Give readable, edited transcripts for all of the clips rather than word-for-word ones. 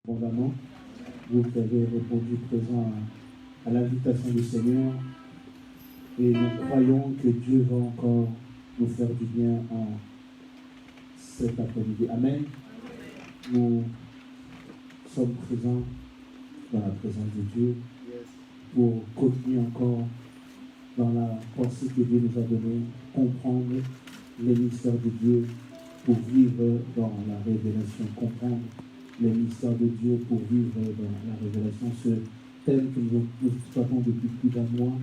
abondamment. Vous avez répondu présent à l'invitation du Seigneur. Et nous croyons que Dieu va encore nous faire du bien en cet après-midi. Amen. Nous sommes présents dans la présence de Dieu pour continuer encore dans la pensée que Dieu nous a donnée, comprendre les mystères de Dieu pour vivre dans la révélation, comprendre les mystères de Dieu pour vivre dans la révélation. Ce thème que nous exploitons depuis plus d'un mois,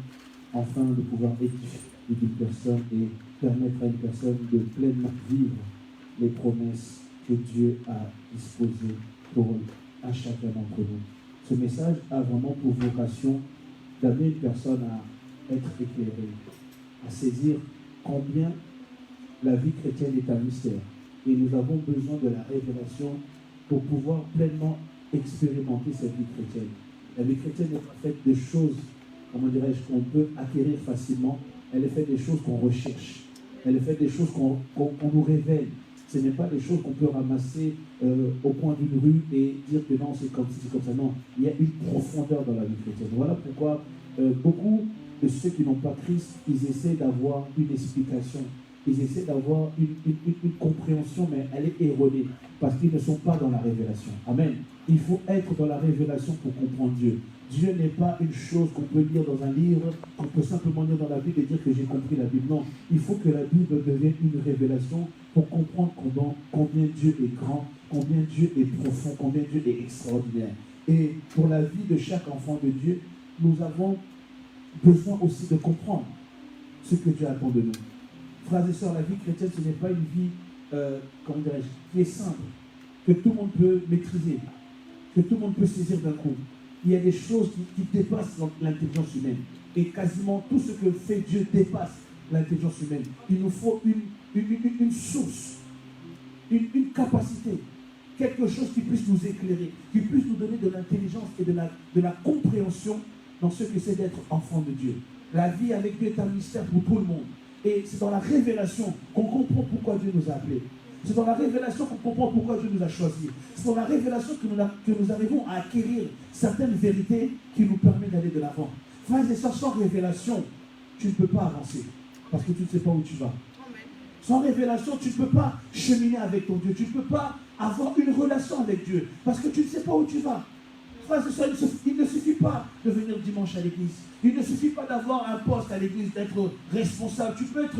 afin de pouvoir édifier une personne et permettre à une personne de pleinement vivre les promesses que Dieu a disposées pour à chacun d'entre nous. Ce message a vraiment pour vocation d'amener une personne à être éclairée, à saisir combien la vie chrétienne est un mystère. Et nous avons besoin de la révélation pour pouvoir pleinement expérimenter cette vie chrétienne. La vie chrétienne n'est pas faite de choses, comment dirais-je, qu'on peut acquérir facilement. Elle est faite des choses qu'on recherche. Elle est faite des choses qu'on nous révèle. Ce n'est pas des choses qu'on peut ramasser au coin d'une rue et dire que non, c'est comme ci, c'est comme ça. Non, il y a une profondeur dans la vie chrétienne. Voilà pourquoi beaucoup de ceux qui n'ont pas Christ, ils essaient d'avoir une explication. Ils essaient d'avoir une compréhension, mais elle est erronée, parce qu'ils ne sont pas dans la révélation. Amen. Il faut être dans la révélation pour comprendre Dieu. Dieu n'est pas une chose qu'on peut lire dans un livre, qu'on peut simplement lire dans la Bible et dire que j'ai compris la Bible. Non, il faut que la Bible devienne une révélation pour comprendre combien Dieu est grand, combien Dieu est profond, combien Dieu est extraordinaire. Et pour la vie de chaque enfant de Dieu, nous avons besoin aussi de comprendre ce que Dieu attend de nous. Frères et sœurs, la vie chrétienne, ce n'est pas une vie, comment dirais-je, qui est simple, que tout le monde peut maîtriser, que tout le monde peut saisir d'un coup. Il y a des choses qui dépassent l'intelligence humaine. Et quasiment tout ce que fait Dieu dépasse l'intelligence humaine. Il nous faut une source, une capacité, quelque chose qui puisse nous éclairer, qui puisse nous donner de l'intelligence et de la compréhension dans ce que c'est d'être enfant de Dieu. La vie avec Dieu est un mystère pour tout le monde. Et c'est dans la révélation qu'on comprend pourquoi Dieu nous a appelés. C'est dans la révélation qu'on comprend pourquoi Dieu nous a choisis. C'est dans la révélation que nous arrivons à acquérir certaines vérités qui nous permettent d'aller de l'avant. Frères et sœurs, sans révélation, tu ne peux pas avancer. Parce que tu ne sais pas où tu vas. Sans révélation, tu ne peux pas cheminer avec ton Dieu. Tu ne peux pas avoir une relation avec Dieu. Parce que tu ne sais pas où tu vas. Frères et sœurs, il ne suffit pas de venir dimanche à l'église. Il ne suffit pas d'avoir un poste à l'église, d'être responsable. Tu peux être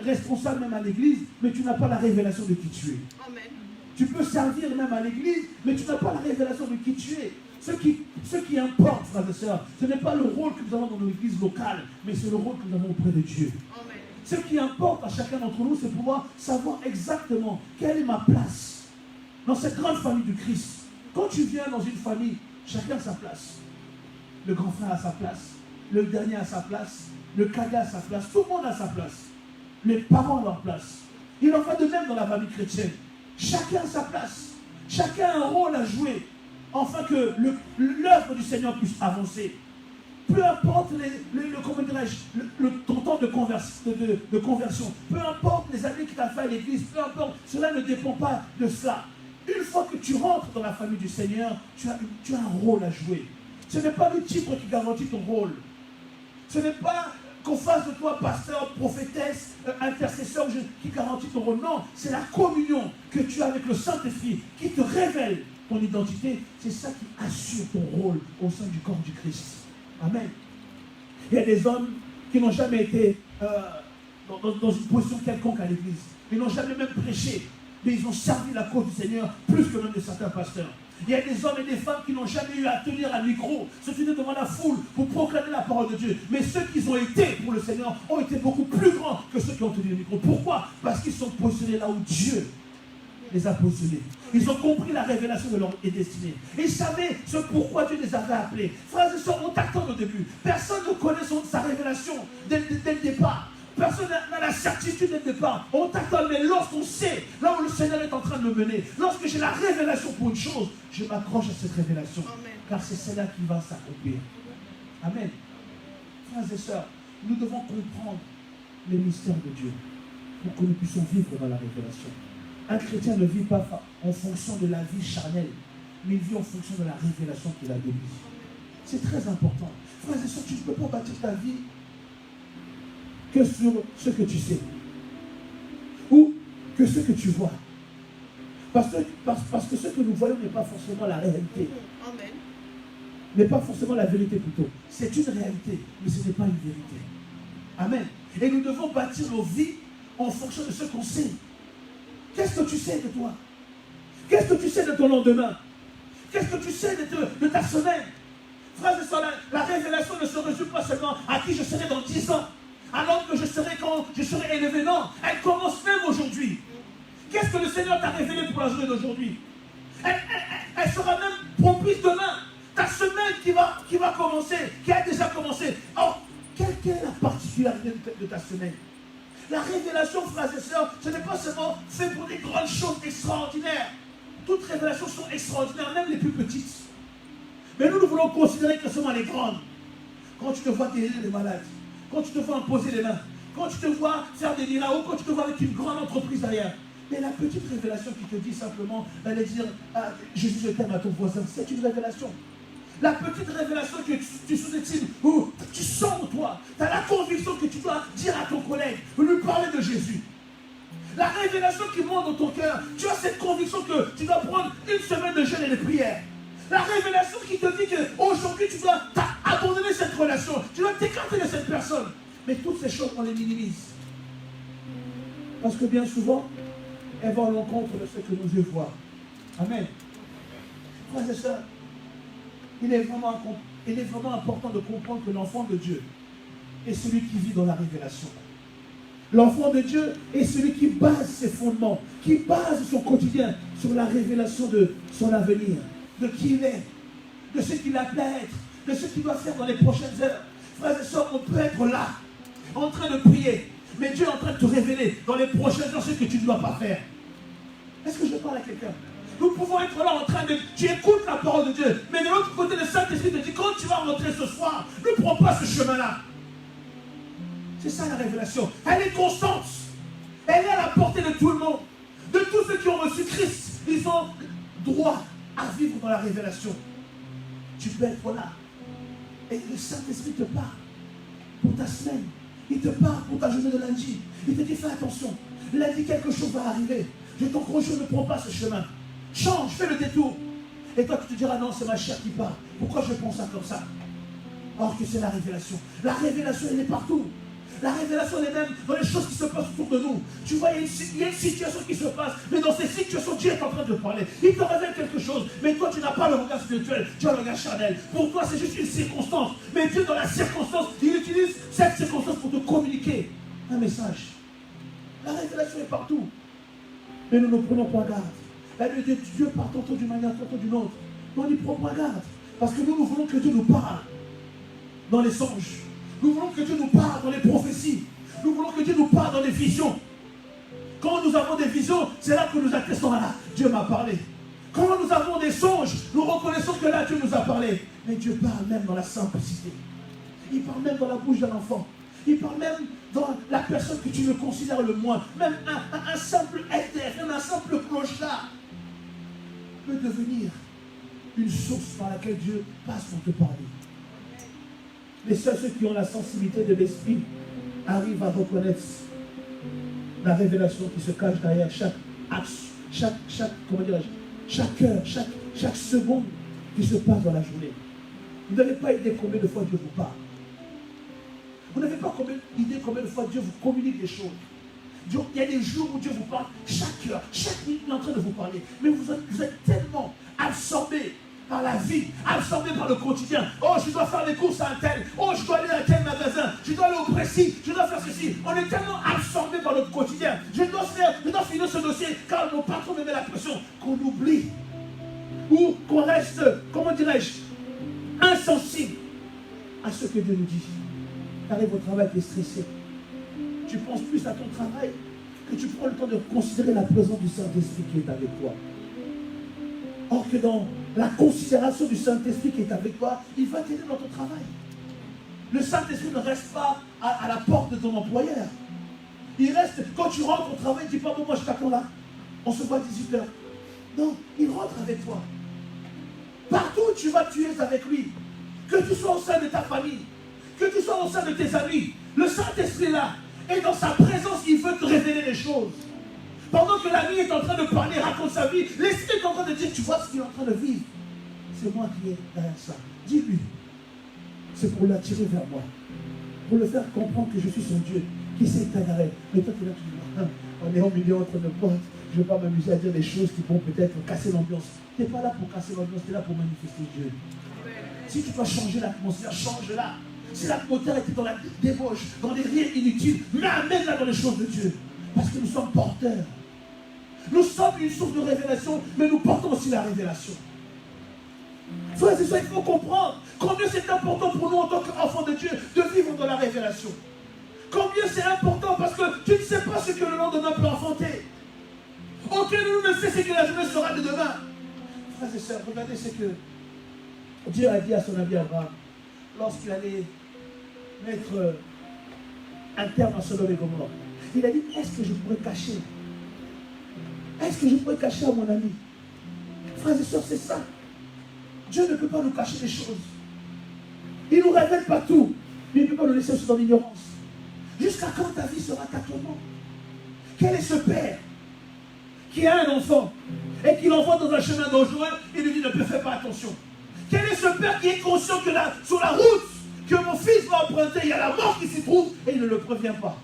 responsable même à l'église, mais tu n'as pas la révélation de qui tu es. Amen. Tu peux servir même à l'église, mais tu n'as pas la révélation de qui tu es. Ce qui importe, frères et sœurs, ce n'est pas le rôle que nous avons dans nos églises locales, mais c'est le rôle que nous avons auprès de Dieu. Amen. Ce qui importe à chacun d'entre nous, c'est pouvoir savoir exactement quelle est ma place dans cette grande famille du Christ. Quand tu viens dans une famille, chacun a sa place. Le grand frère a sa place, le dernier a sa place, le cadet a sa place, tout le monde a sa place. Les parents ont leur place. Il en va de même dans la famille chrétienne. Chacun a sa place. Chacun a un rôle à jouer, afin que l'œuvre du Seigneur puisse avancer. Peu importe ton temps de conversion, peu importe les années que tu as fait à l'église, peu importe, cela ne dépend pas de cela. Une fois que tu rentres dans la famille du Seigneur, tu as un rôle à jouer. Ce n'est pas le titre qui garantit ton rôle. Ce n'est pas qu'on fasse de toi pasteur, prophétesse, intercesseur qui garantit ton rôle. Non, c'est la communion que tu as avec le Saint-Esprit qui te révèle ton identité. C'est ça qui assure ton rôle au sein du corps du Christ. Amen. Il y a des hommes qui n'ont jamais été dans une position quelconque à l'église. Ils n'ont jamais même prêché. Mais ils ont servi la cause du Seigneur plus que même de certains pasteurs. Il y a des hommes et des femmes qui n'ont jamais eu à tenir un micro, se tenir devant la foule pour proclamer la parole de Dieu. Mais ceux qui ont été pour le Seigneur ont été beaucoup plus grands que ceux qui ont tenu le micro. Pourquoi? Parce qu'ils sont positionnés là où Dieu les a positionnés. Ils ont compris la révélation de leur destinée. Ils savaient ce pourquoi Dieu les avait appelés. Frères et sœurs, on t'attend au début. Personne ne connaît sa révélation dès le départ. Personne n'a la certitude dès le départ. On t'attend, mais lorsqu'on sait, là où le Seigneur est en train de me mener, lorsque j'ai la révélation pour une chose, je m'accroche à cette révélation. Amen. Car c'est celle-là qui va s'accomplir. Amen. Frères et sœurs, nous devons comprendre les mystères de Dieu pour que nous puissions vivre dans la révélation. Un chrétien ne vit pas en fonction de la vie charnelle, mais il vit en fonction de la révélation qu'il a de lui. C'est très important. Frères et sœurs, tu ne peux pas bâtir ta vie que sur ce que tu sais. Ou que ce que tu vois. Parce que ce que nous voyons n'est pas forcément la réalité. Amen. N'est pas forcément la vérité plutôt. C'est une réalité, mais ce n'est pas une vérité. Amen. Et nous devons bâtir nos vies en fonction de ce qu'on sait. Qu'est-ce que tu sais de toi? Qu'est-ce que tu sais de ton lendemain? Qu'est-ce que tu sais de ta semaine? Frères et sœurs, la révélation ne se résume pas seulement à qui je serai dans 10 ans, à l'homme que je serai quand je serai élevé. Non, elle commence même aujourd'hui. Qu'est-ce que le Seigneur t'a révélé pour la journée d'aujourd'hui? Elle sera même propice demain. Ta semaine qui va commencer, qui a déjà commencé. Or, quelle est la particularité de ta semaine? La révélation, frères et sœurs, ce n'est pas seulement fait pour des grandes choses extraordinaires. Toutes révélations sont extraordinaires, même les plus petites. Mais nous voulons considérer que seulement les grandes. Quand tu te vois guérir les malades, quand tu te vois imposer les mains, quand tu te vois faire des miracles, quand tu te vois avec une grande entreprise derrière. Mais la petite révélation qui te dit simplement d'aller dire ah, Jésus, je t'aime à ton voisin, c'est une révélation. La petite révélation que tu sous-estimes, ou tu sens en toi, tu as la conviction que tu dois dire à ton collègue, lui parler de Jésus. La révélation qui monte dans ton cœur, tu as cette conviction que tu dois prendre une semaine de jeûne et de prière. La révélation qui te dit qu'aujourd'hui tu dois abandonner cette relation, tu dois t'écarter de cette personne. Mais toutes ces choses, on les minimise. Parce que bien souvent, elles vont à l'encontre de ce que nos yeux voient. Amen. Frères et sœurs, il est vraiment important de comprendre que l'enfant de Dieu est celui qui vit dans la révélation. L'enfant de Dieu est celui qui base ses fondements, qui base son quotidien sur la révélation de son avenir, de qui il est, de ce qu'il a appelé à être, de ce qu'il doit faire dans les prochaines heures. Frères et sœurs, on peut être là, en train de prier, mais Dieu est en train de te révéler dans les prochaines heures ce que tu ne dois pas faire. Est-ce que je parle à quelqu'un? Nous pouvons être là en train de... Tu écoutes la parole de Dieu, mais de l'autre côté, le Saint-Esprit te dit, quand tu vas rentrer ce soir, ne prends pas ce chemin-là. C'est ça la révélation. Elle est constante. Elle est à la portée de tout le monde. De tous ceux qui ont reçu Christ, ils ont droit à vivre dans la révélation. Tu peux être là. Et le Saint-Esprit te parle pour ta semaine. Il te parle pour ta journée de lundi. Il te dit, fais attention. Lundi, quelque chose va arriver. Je t'encourage, ne prends pas ce chemin. Change, fais le détour. Et toi, tu te diras, non, c'est ma chair qui parle. Pourquoi je pense ça comme ça? Or que c'est la révélation. La révélation, elle est partout. La révélation, elle est même dans les choses qui se passent autour de nous. Tu vois, il y a une situation qui se passe, mais dans ces situations, Dieu est en train de parler. Il te révèle quelque chose, mais toi, tu n'as pas le regard spirituel, tu as le regard charnel. Pour toi, c'est juste une circonstance. Mais Dieu, dans la circonstance, il utilise cette circonstance pour te communiquer un message. La révélation est partout. Mais nous ne prenons pas garde. La Bible dit Dieu part tantôt d'une manière, tantôt d'une autre. Mais on n'y prend pas garde. Parce que nous voulons que Dieu nous parle dans les songes. Nous voulons que Dieu nous parle dans les prophéties. Nous voulons que Dieu nous parle dans les visions. Quand nous avons des visions, c'est là que nous attestons, là, Dieu m'a parlé. Quand nous avons des songes, nous reconnaissons que là, Dieu nous a parlé. Mais Dieu parle même dans la simplicité. Il parle même dans la bouche d'un enfant. Il parle même dans la personne que tu le considères le moins. Même un simple SDF, même un simple clochard peut devenir une source par laquelle Dieu passe pour te parler. Mais seuls ceux qui ont la sensibilité de l'esprit arrivent à reconnaître la révélation qui se cache derrière chaque axe, chaque heure, chaque seconde qui se passe dans la journée. Vous n'avez pas idée combien de fois Dieu vous parle. Vous n'avez pas idée combien de fois Dieu vous communique des choses. Il y a des jours où Dieu vous parle, chaque heure, chaque minute, il est en train de vous parler. Mais vous êtes tellement absorbés par la vie, absorbés par le quotidien. Oh, je dois faire les courses à un tel. Oh, je dois aller à tel magasin. Je dois aller au précis. Je dois faire ceci. On est tellement absorbés par notre quotidien. Je dois finir ce dossier car mon patron me met la pression. Qu'on oublie. Ou qu'on reste, comment dirais-je, insensible à ce que Dieu nous dit. Tu arrives au travail, tu es stressé. Tu penses plus à ton travail que tu prends le temps de considérer la présence du Saint-Esprit qui est avec toi. Or que dans la considération du Saint-Esprit qui est avec toi, il va t'aider dans ton travail. Le Saint-Esprit ne reste pas à la porte de ton employeur. Il reste, quand tu rentres au travail, il ne dit pas, bon, moi je t'attends là. On se voit à 18h. Non, il rentre avec toi. tu vas, tu es avec lui. Que tu sois au sein de ta famille, que tu sois au sein de tes amis, le Saint-Esprit est là. Et dans sa présence, il veut te révéler les choses. Pendant que l'ami est en train de parler, raconte sa vie, l'Esprit est en train de dire, tu vois ce qu'il est en train de vivre. C'est moi qui est derrière ça. Dis-lui. C'est pour l'attirer vers moi. Pour le faire comprendre que je suis son Dieu, qui s'est égaré. Mais toi, tu es là, tu dis, on est au milieu entre nos potes, je ne vais pas m'amuser à dire des choses qui vont peut-être casser l'ambiance. Tu n'es pas là pour casser l'ambiance, tu es là pour manifester Dieu. Si tu dois changer l'atmosphère, change-la. Si l'atmosphère était dans la débauche, dans les rires inutiles, mais amène-la dans les choses de Dieu. Parce que nous sommes porteurs. Nous sommes une source de révélation, mais nous portons aussi la révélation. Frères et sœurs, il faut comprendre combien c'est important pour nous en tant qu'enfants de Dieu de vivre dans la révélation. Combien c'est important parce que tu ne sais pas ce que le lendemain peut enfanter. Aucun de nous ne sait ce que la journée sera de demain. Frères et sœurs, regardez ce que Dieu a dit à son ami Abraham lorsqu'il allait mettre un terme à Sodome et Gomorrhe. Il a dit, est-ce que je pourrais cacher? Est-ce que je pourrais cacher à mon ami? Frères et sœurs, c'est ça. Dieu ne peut pas nous cacher les choses. Il ne nous révèle pas tout, mais il ne peut pas nous laisser aussi dans l'ignorance. Jusqu'à quand ta vie sera ta tourmente? Quel est ce père qui a un enfant et qui l'envoie dans un chemin dangereux et lui dit ne fais pas attention? Quel est ce père qui est conscient que sur la route que mon fils va emprunter, il y a la mort qui s'y trouve et il ne le prévient pas?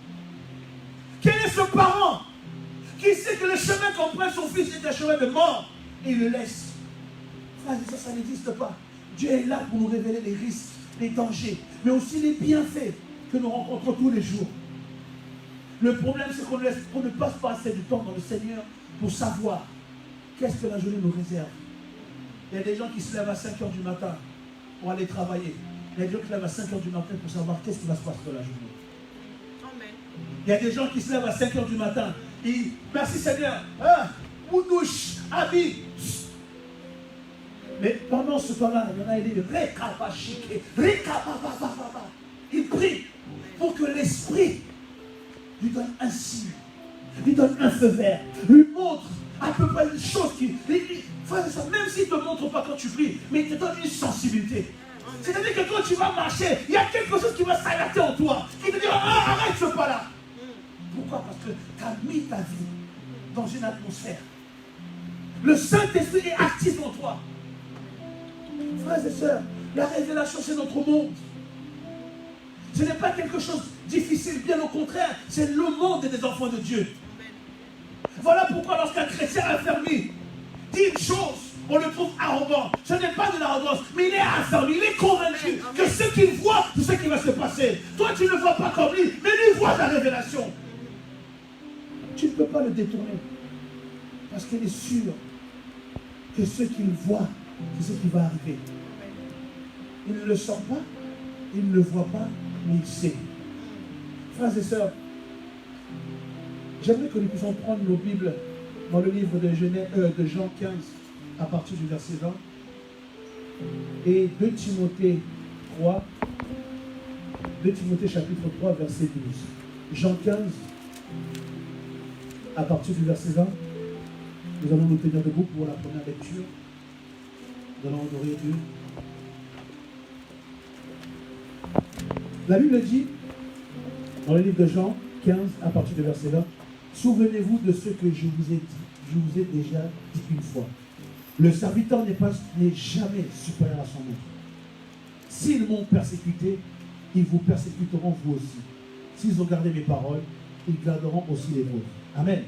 Quel est ce parent qui sait que le chemin qu'emprunte son fils est un chemin de mort et il le laisse? Frère, ça n'existe pas. Dieu est là pour nous révéler les risques, les dangers, mais aussi les bienfaits que nous rencontrons tous les jours. Le problème, c'est qu'on ne passe pas assez de temps dans le Seigneur pour savoir qu'est-ce que la journée nous réserve. Il y a des gens qui se lèvent à 5 h du matin pour aller travailler. Il y a des gens qui se lèvent à 5 h du matin pour savoir qu'est-ce qui va se passer dans la journée. Amen. Il y a des gens qui se lèvent à 5 h du matin. Et merci Seigneur. Moudouche, ami. Mais pendant ce temps-là, il y en a qui il prie pour que l'Esprit lui donne un signe, lui donne un feu vert, lui montre à peu près une chose qui... Même s'il ne te montre pas quand tu pries, mais il te donne une sensibilité. C'est-à-dire que quand tu vas marcher, il y a quelque chose qui va s'arrêter en toi, qui te dit arrête ce pas-là. Pourquoi? Parce que tu as mis ta vie dans une atmosphère. Le Saint-Esprit est actif en toi. Frères et sœurs, la révélation, c'est notre monde. Ce n'est pas quelque chose de difficile, bien au contraire, c'est le monde des enfants de Dieu. Voilà pourquoi lorsqu'un chrétien affermi dit une chose, on le trouve arrogant. Ce n'est pas de l'arrogance, mais il est affermi, il est convaincu que ce qu'il voit, c'est ce qui va se passer. Toi, tu ne vois pas comme lui, mais lui voit la révélation. Tu ne peux pas le détourner, parce qu'il est sûr que ce qu'il voit, c'est ce qui va arriver. Il ne le sent pas, il ne le voit pas, mais il sait. Frères et sœurs, j'aimerais que nous puissions prendre nos Bibles dans le livre de Jean 15, à partir du verset 20, et 2 Timothée 3, 2 Timothée chapitre 3, verset 12. Jean 15, à partir du verset 20, nous allons nous tenir debout pour la première lecture. Nous allons honorer Dieu. La Bible dit, dans le livre de Jean 15, à partir du verset 20, souvenez-vous de ce que je vous ai dit, je vous ai déjà dit une fois. Le serviteur n'est jamais supérieur à son maître. S'ils m'ont persécuté, ils vous persécuteront vous aussi. S'ils ont gardé mes paroles, ils garderont aussi les vôtres. Amen.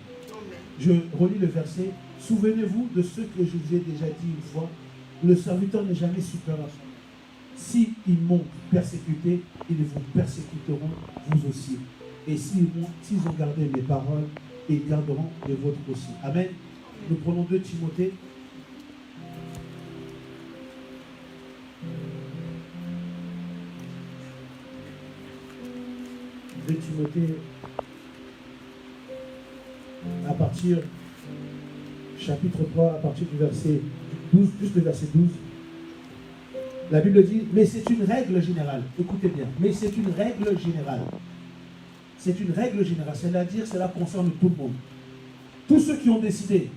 Je relis le verset. Souvenez-vous de ce que je vous ai déjà dit une fois. Le serviteur n'est jamais supérieur à son maître. S'ils m'ont persécuté, ils vous persécuteront vous aussi. Et s'ils ont gardé mes paroles, ils garderont les vôtres aussi. Amen. Nous prenons 2 Timothée. De Timothée, à partir, chapitre 3, à partir du verset 12, juste le verset 12, la Bible dit, mais c'est une règle générale, écoutez bien, mais c'est une règle générale. C'est une règle générale, c'est-à-dire cela concerne tout le monde. Tous ceux qui ont décidé,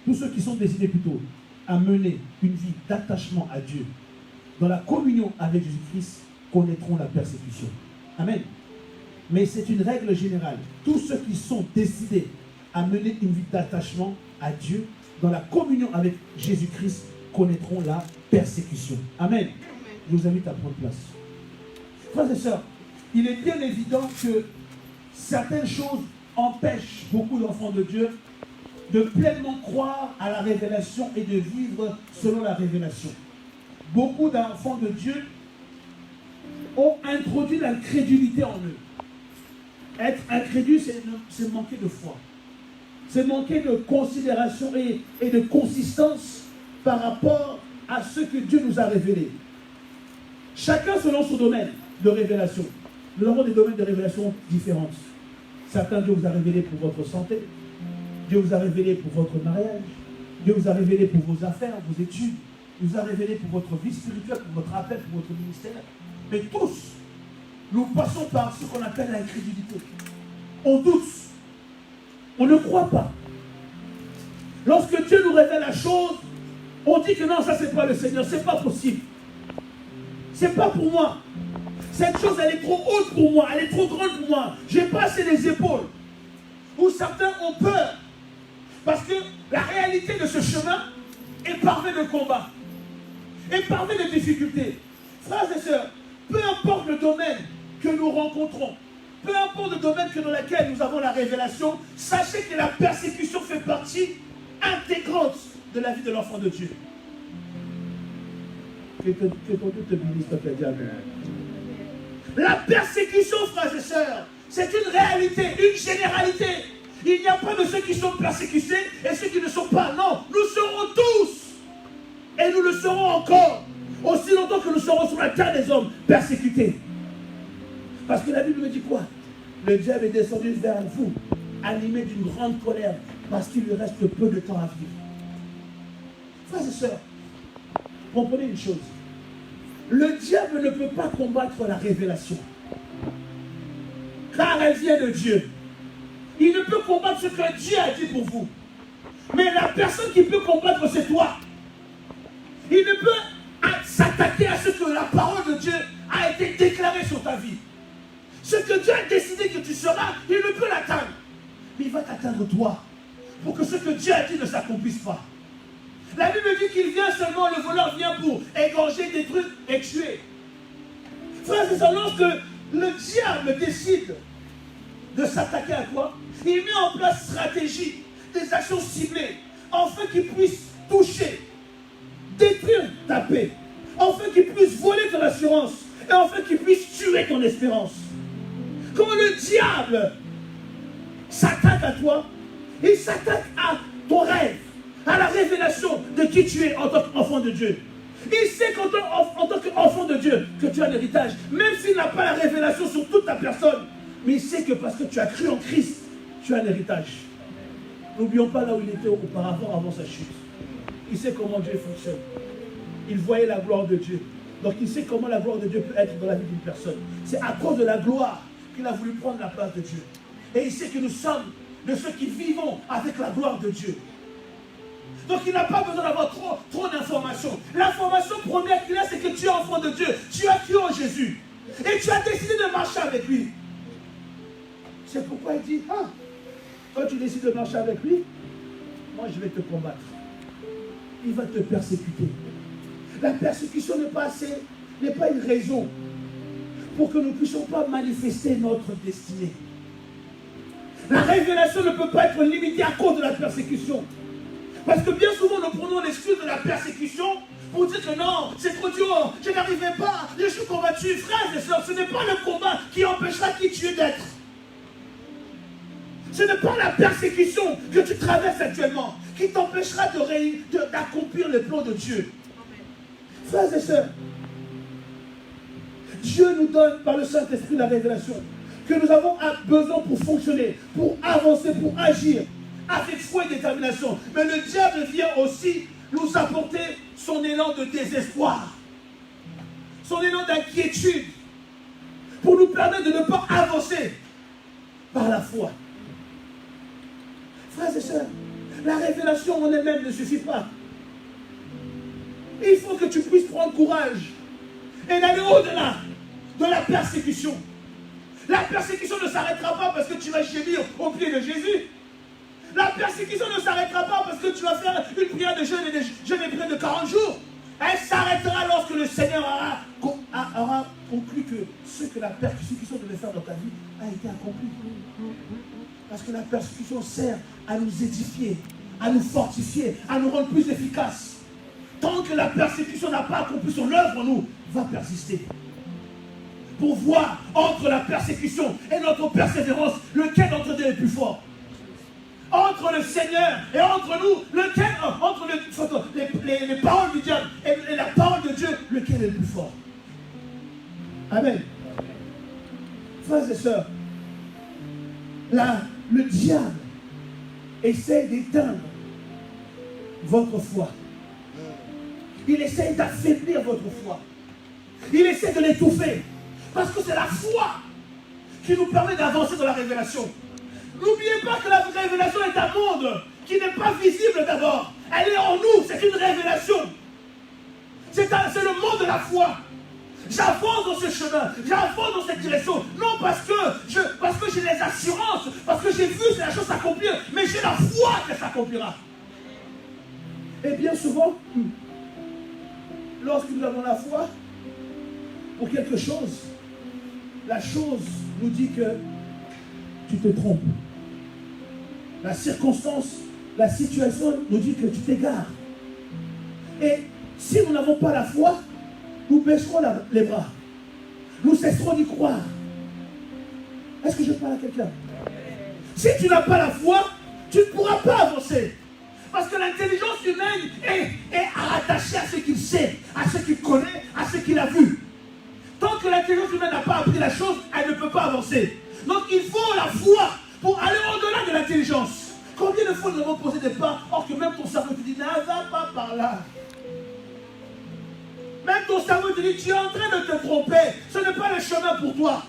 tous ceux qui sont décidés plutôt à mener une vie d'attachement à Dieu, dans la communion avec Jésus-Christ, connaîtront la persécution. Amen. Mais c'est une règle générale. Tous ceux qui sont décidés à mener une vie d'attachement à Dieu, dans la communion avec Jésus-Christ, connaîtront la persécution. Amen. Je vous invite à prendre place. Frères et sœurs, il est bien évident que certaines choses empêchent beaucoup d'enfants de Dieu de pleinement croire à la révélation et de vivre selon la révélation. Beaucoup d'enfants de Dieu ont introduit l'incrédulité en eux. Être incrédule, c'est manquer de foi. C'est manquer de considération et de consistance par rapport à ce que Dieu nous a révélé. Chacun selon son domaine de révélation. Nous avons des domaines de révélation différents. Certains, Dieu vous a révélé pour votre santé. Dieu vous a révélé pour votre mariage. Dieu vous a révélé pour vos affaires, vos études. Il vous a révélé pour votre vie spirituelle, pour votre appel, pour votre ministère. Mais tous, nous passons par ce qu'on appelle l'incrédulité. On doute. On ne croit pas. Lorsque Dieu nous révèle la chose, on dit que non, ça c'est pas le Seigneur, c'est pas possible. C'est pas pour moi. Cette chose, elle est trop haute pour moi, elle est trop grande pour moi. J'ai pas assez les épaules. Ou certains ont peur. Parce que la réalité de ce chemin est parvée de combat. Est parvée de difficultés. Frères et sœurs, peu importe le domaine que nous rencontrons, peu importe le domaine dans lequel nous avons la révélation, sachez que la persécution fait partie intégrante de la vie de l'enfant de Dieu. Que ton Dieu te bénisse, te plaît, Amen. La persécution, frères et sœurs, c'est une réalité, une généralité. Il n'y a pas de ceux qui sont persécutés et ceux qui ne sont pas. Non, nous serons tous. Et nous le serons encore. Aussi longtemps que nous serons sur la terre des hommes persécutés. Parce que la Bible me dit quoi? Le diable est descendu vers vous, animé d'une grande colère, parce qu'il lui reste peu de temps à vivre. Frères et sœurs, comprenez une chose. Le diable ne peut pas combattre la révélation. Car elle vient de Dieu. Il ne peut combattre ce que Dieu a dit pour vous. Mais la personne qui peut combattre, c'est toi. Il ne peut s'attaquer à ce que la parole de Dieu a été déclarée sur ta vie. Ce que Dieu a décidé que tu seras, il ne peut l'atteindre. Mais il va t'atteindre toi. Pour que ce que Dieu a dit ne s'accomplisse pas. La Bible dit qu'il vient seulement, le voleur vient pour égorger, détruire et tuer. Frères et sœurs, lorsque le diable décide de s'attaquer à toi, il met en place stratégie, des actions ciblées, afin qu'il puisse toucher, détruire ta paix, afin qu'il puisse voler ton assurance, et afin qu'il puisse tuer ton espérance. Quand le diable s'attaque à toi, il s'attaque à ton rêve, à la révélation de qui tu es en tant qu'enfant de Dieu. Il sait qu'en tant qu'enfant de Dieu, que tu as l'héritage, même s'il n'a pas la révélation sur toute ta personne, mais il sait que parce que tu as cru en Christ, tu as l'héritage. N'oublions pas là où il était auparavant, avant sa chute. Il sait comment Dieu fonctionne. Il voyait la gloire de Dieu. Donc il sait comment la gloire de Dieu peut être dans la vie d'une personne. C'est à cause de la gloire qu'il a voulu prendre la place de Dieu. Et il sait que nous sommes de ceux qui vivons avec la gloire de Dieu. Donc il n'a pas besoin d'avoir trop d'informations. L'information première qu'il a, c'est que tu es enfant de Dieu. Tu as cru en Jésus. Et tu as décidé de marcher avec lui. C'est pourquoi il dit, quand tu décides de marcher avec lui, moi je vais te combattre. Il va te persécuter. La persécution n'est pas une raison pour que nous ne puissions pas manifester notre destinée. La révélation ne peut pas être limitée à cause de la persécution. Parce que bien souvent nous prenons l'excuse de la persécution pour dire que non, c'est trop dur, je n'arrivais pas, je suis combattu. Frères et sœurs, ce n'est pas le combat qui empêchera qui tu es d'être. Ce n'est pas la persécution que tu traverses actuellement qui t'empêchera d'accomplir le plan de Dieu. Frères et sœurs, Dieu nous donne par le Saint-Esprit la révélation que nous avons besoin pour fonctionner, pour avancer, pour agir avec foi et détermination. Mais le diable vient aussi nous apporter son élan de désespoir, son élan d'inquiétude, pour nous permettre de ne pas avancer par la foi. Frères et sœurs, la révélation en elle-même ne suffit pas. Il faut que tu puisses prendre courage et d'aller au-delà de la persécution. La persécution ne s'arrêtera pas parce que tu vas gémir au pied de Jésus. La persécution ne s'arrêtera pas parce que tu vas faire une prière de jeûne et prière de 40 jours. Elle s'arrêtera lorsque le Seigneur aura conclu que ce que la persécution devait faire dans ta vie a été accompli. Parce que la persécution sert à nous édifier, à nous fortifier, à nous rendre plus efficaces. Tant que la persécution n'a pas accompli son œuvre en nous, va persister. Pour voir entre la persécution et notre persévérance, lequel d'entre deux est plus fort. Entre le Seigneur et entre nous, lequel, entre les paroles du diable et la parole de Dieu, lequel est le plus fort. Amen. Frères et sœurs, là, le diable essaie d'éteindre votre foi. Il essaie d'affaiblir votre foi. Il essaie de l'étouffer. Parce que c'est la foi qui nous permet d'avancer dans la révélation. N'oubliez pas que la révélation est un monde qui n'est pas visible d'abord. Elle est en nous, c'est une révélation. C'est le monde de la foi. J'avance dans ce chemin, j'avance dans cette direction. Non parce que j'ai les assurances, parce que j'ai vu la chose s'accomplir, mais j'ai la foi qu'elle s'accomplira. Et bien souvent, lorsque nous avons la foi pour quelque chose, la chose nous dit que tu te trompes. La circonstance, la situation nous dit que tu t'égares. Et si nous n'avons pas la foi, nous baisserons les bras. Nous cesserons d'y croire. Est-ce que je parle à quelqu'un? Si tu n'as pas la foi, tu ne pourras pas avancer. Parce que l'intelligence humaine est rattachée à ce qu'il sait, à ce qu'il connaît, à ce qu'il a vu. Tant que l'intelligence humaine n'a pas appris la chose, elle ne peut pas avancer. Donc il faut la foi pour aller au-delà de l'intelligence. Combien de fois nous avons posé des pas, or que même ton cerveau te dit, ne va pas par là. Même ton cerveau te dit, tu es en train de te tromper, ce n'est pas le chemin pour toi.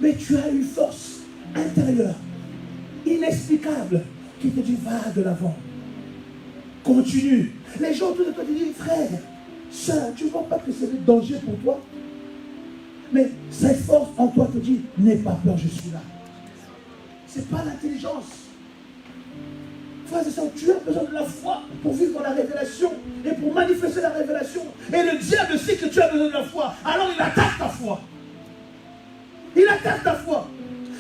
Mais tu as une force intérieure, inexplicable, qui te dit, va de l'avant. Continue. Les gens autour de toi te disent, frère, soeur, tu ne vois pas que c'est le danger pour toi? Mais cette force en toi te dit, n'aie pas peur, je suis là. Ce n'est pas l'intelligence. Frères et sœurs, tu as besoin de la foi pour vivre dans la révélation et pour manifester la révélation. Et le diable sait que tu as besoin de la foi. Alors il attaque ta foi. Il attaque ta foi.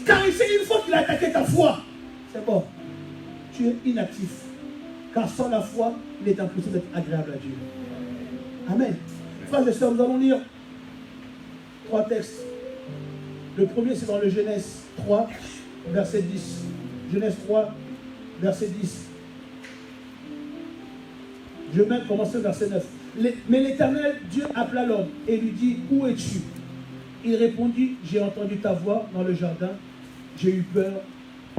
Car il sait une fois qu'il a attaqué ta foi, c'est bon. Tu es inactif. Car sans la foi, il est impossible d'être agréable à Dieu. Amen. Frères et sœurs, nous allons lire 3 textes. Le premier, c'est dans le Genèse 3, verset 10. Genèse 3, verset 10. Je vais même commencer au verset 9. Mais l'Éternel, Dieu appela l'homme et lui dit, où es-tu? Il répondit, j'ai entendu ta voix dans le jardin. J'ai eu peur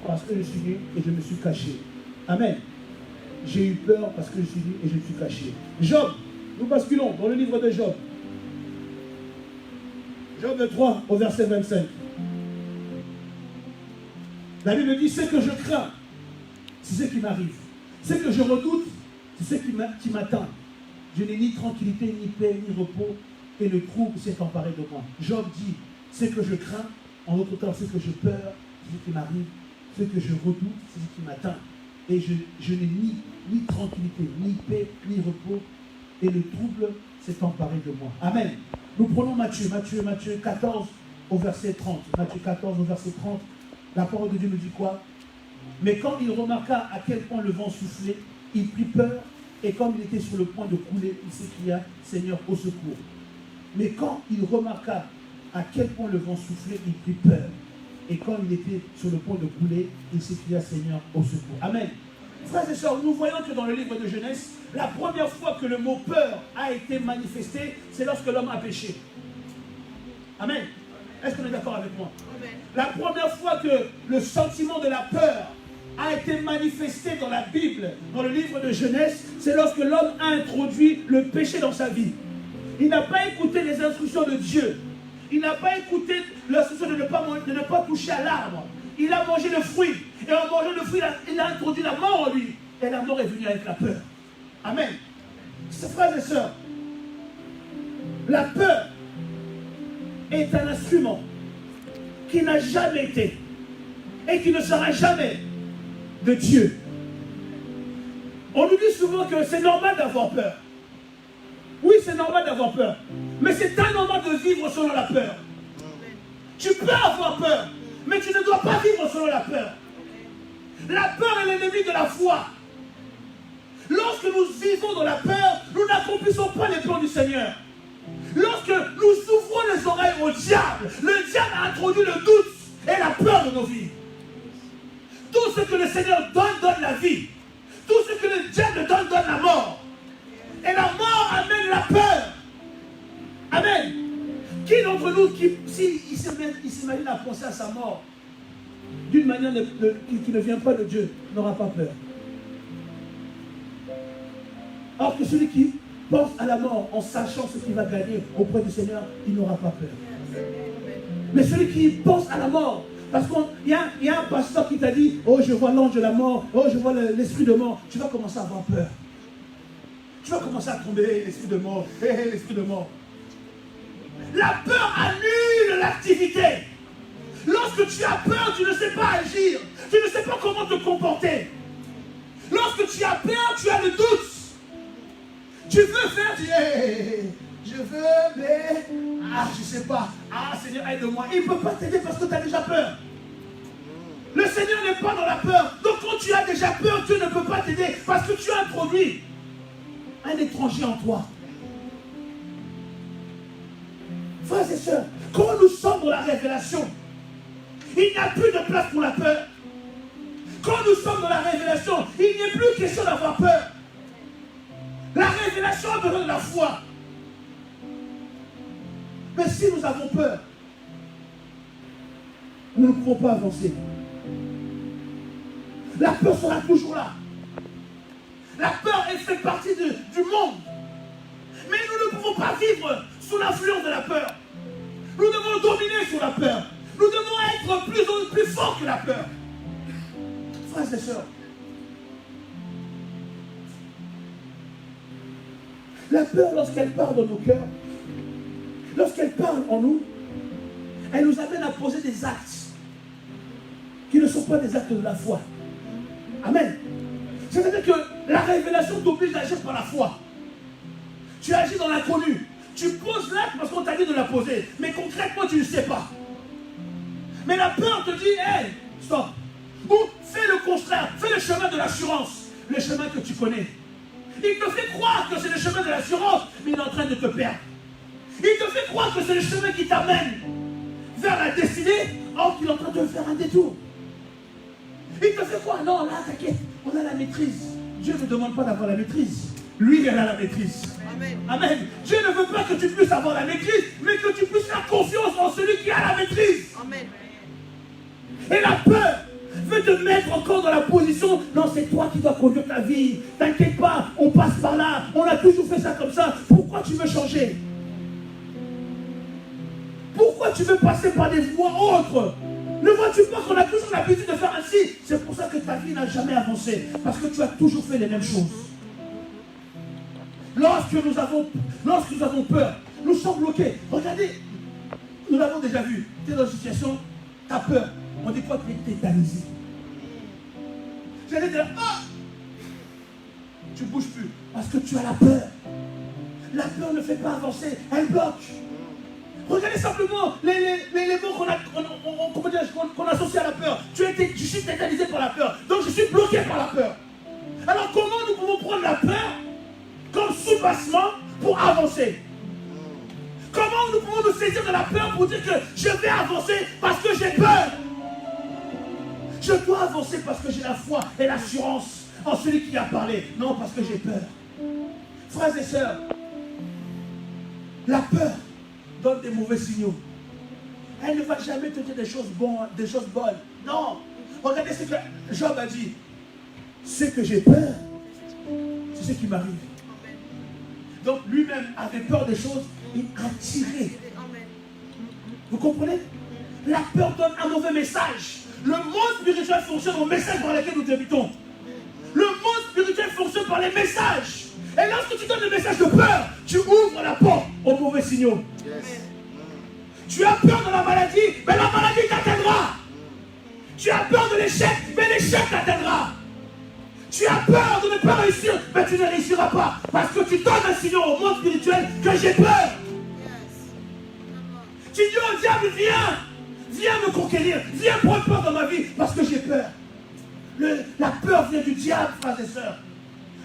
parce que je suis nu et je me suis caché. Amen. J'ai eu peur parce que je suis nu et je me suis caché. Job, nous basculons dans le livre de Job. Job 3 au verset 25. La Bible dit, ce que je crains, c'est ce qui m'arrive. Ce que je redoute, c'est ce qui m'atteint. Je n'ai ni tranquillité, ni paix, ni repos, et le trouble s'est emparé de moi. Job dit, ce que je crains, en d'autres temps, ce que je peur, c'est ce qui m'arrive. Ce que je redoute, c'est ce qui m'atteint. Et je n'ai ni tranquillité, ni paix, ni repos, et le trouble s'est emparé de moi. Amen. Nous prenons Matthieu 14 au verset 30. Matthieu 14 au verset 30. La parole de Dieu nous dit quoi? Mais quand il remarqua à quel point le vent soufflait, il prit peur, et comme il était sur le point de couler, il s'écria, Seigneur, au secours. Mais quand il remarqua à quel point le vent soufflait, il prit peur. Et quand il était sur le point de couler, il s'écria, Seigneur, au secours. Amen. Frères et sœurs, nous voyons que dans le livre de Genèse, la première fois que le mot peur a été manifesté, c'est lorsque l'homme a péché. Amen. Est-ce qu'on est d'accord avec moi? Amen. La première fois que le sentiment de la peur a été manifesté dans la Bible, dans le livre de Genèse, c'est lorsque l'homme a introduit le péché dans sa vie. Il n'a pas écouté les instructions de Dieu. Il n'a pas écouté l'instruction de ne pas toucher à l'arbre. Il a mangé le fruit. Et en mangeant le fruit, il a introduit la mort en lui. Et la mort est venue avec la peur. Amen. frères et sœurs, la peur est un instrument qui n'a jamais été et qui ne sera jamais de Dieu. On nous dit souvent que c'est normal d'avoir peur. Oui, c'est normal d'avoir peur. Mais c'est anormal de vivre selon la peur. Tu peux avoir peur, mais tu ne dois pas vivre selon la peur. La peur est l'ennemi de la foi. Lorsque nous vivons dans la peur, nous n'accomplissons pas les plans du Seigneur. Lorsque nous ouvrons les oreilles au diable, le diable a introduit le doute et la peur dans nos vies. Tout ce que le Seigneur donne, donne la vie. Tout ce que le diable donne, donne la mort. Et la mort amène la peur. Amen. Qui d'entre nous, s'il s'imagine à penser à sa mort, d'une manière qui ne vient pas de Dieu, n'aura pas peur. Or que celui qui pense à la mort en sachant ce qu'il va gagner auprès du Seigneur, il n'aura pas peur. Mais celui qui pense à la mort, parce qu'il y a un pasteur qui t'a dit, oh je vois l'ange de la mort, oh je vois l'esprit de mort, tu vas commencer à avoir peur. Tu vas commencer à tomber, l'esprit de mort, l'esprit de mort. La peur annule l'activité. Lorsque tu as peur, tu ne sais pas agir. Tu ne sais pas comment te comporter. Lorsque tu as peur, tu as le doute. Tu veux faire, tu dis, je veux, mais, je ne sais pas. Seigneur, aide-moi. Il ne peut pas t'aider parce que tu as déjà peur. Le Seigneur n'est pas dans la peur. Donc quand tu as déjà peur, Dieu ne peut pas t'aider parce que tu as introduit un étranger en toi. Frères et sœurs, quand nous sommes dans la révélation, il n'y a plus de place pour la peur. Quand nous sommes dans la révélation, il n'y a plus question d'avoir peur. La révélation a besoin de la foi. Mais si nous avons peur, nous ne pouvons pas avancer. La peur sera toujours là. La peur, elle fait partie du monde. Mais nous ne pouvons pas vivre sous l'influence de la peur. Nous devons dominer sur la peur. Nous devons être plus forts que la peur. Frères et sœurs, la peur, lorsqu'elle parle dans nos cœurs, lorsqu'elle parle en nous, elle nous amène à poser des actes qui ne sont pas des actes de la foi. Amen. C'est-à-dire que la révélation t'oblige d'agir par la foi. Tu agis dans l'inconnu. Tu poses l'acte parce qu'on t'a dit de la poser. Mais concrètement, tu ne sais pas. Mais la peur te dit, hey, stop. Ou fais le contraire. Fais le chemin de l'assurance. Le chemin que tu connais. Il te fait croire que c'est le chemin de l'assurance, mais il est en train de te perdre. Il te fait croire que c'est le chemin qui t'amène vers la destinée, or qu'il est en train de faire un détour. Il te fait croire, non, là, t'inquiète, on a la maîtrise. Dieu ne demande pas d'avoir la maîtrise. Lui, il a la maîtrise. Amen. Amen. Dieu ne veut pas que tu puisses avoir la maîtrise, mais que tu puisses faire confiance en celui qui a la maîtrise. Amen. Et la peur veut te mettre encore dans la position, non, c'est toi qui dois conduire ta vie. T'inquiète pas, on passe par là, on a toujours fait ça comme ça. Pourquoi tu veux changer? Pourquoi tu veux passer par des voies autres? Ne vois-tu pas qu'on a toujours l'habitude de faire ainsi? C'est pour ça que ta vie n'a jamais avancé. Parce que tu as toujours fait les mêmes choses. Lorsque nous avons peur, nous sommes bloqués. Regardez, nous l'avons déjà vu. Tu es dans une situation, tu as peur. On dit quoi? Tu es tétanisé. J'allais dire, tu ne bouges plus. Parce que tu as la peur. La peur ne fait pas avancer, elle bloque. Regardez simplement les mots qu'on associe à la peur. Je suis tétanisé par la peur. Donc je suis bloqué par la peur. Alors comment nous pouvons prendre la peur comme soubassement pour avancer? Comment nous pouvons nous saisir de la peur pour dire que je vais avancer parce que j'ai peur? Je dois avancer parce que j'ai la foi et l'assurance en celui qui a parlé. Non, parce que j'ai peur. Frères et sœurs, la peur donne des mauvais signaux. Elle ne va jamais te dire des choses bonnes. Non. Regardez ce que Job a dit. C'est que j'ai peur, c'est ce qui m'arrive. Donc lui-même avait peur des choses et a tiré. Vous comprenez? La peur donne un mauvais message. Le monde spirituel fonctionne au message par lequel nous habitons. Le monde spirituel fonctionne par les messages. Et lorsque tu donnes le message de peur, tu ouvres la porte aux mauvais signaux. Tu as peur de la maladie, mais la maladie t'atteindra. Tu as peur de l'échec, mais l'échec t'atteindra. Tu as peur de ne pas réussir, mais tu ne réussiras pas. Parce que tu donnes un signal au monde spirituel que j'ai peur. Tu dis au diable, viens me conquérir, viens prendre peur dans ma vie, parce que j'ai peur. La peur vient du diable, frères et sœurs.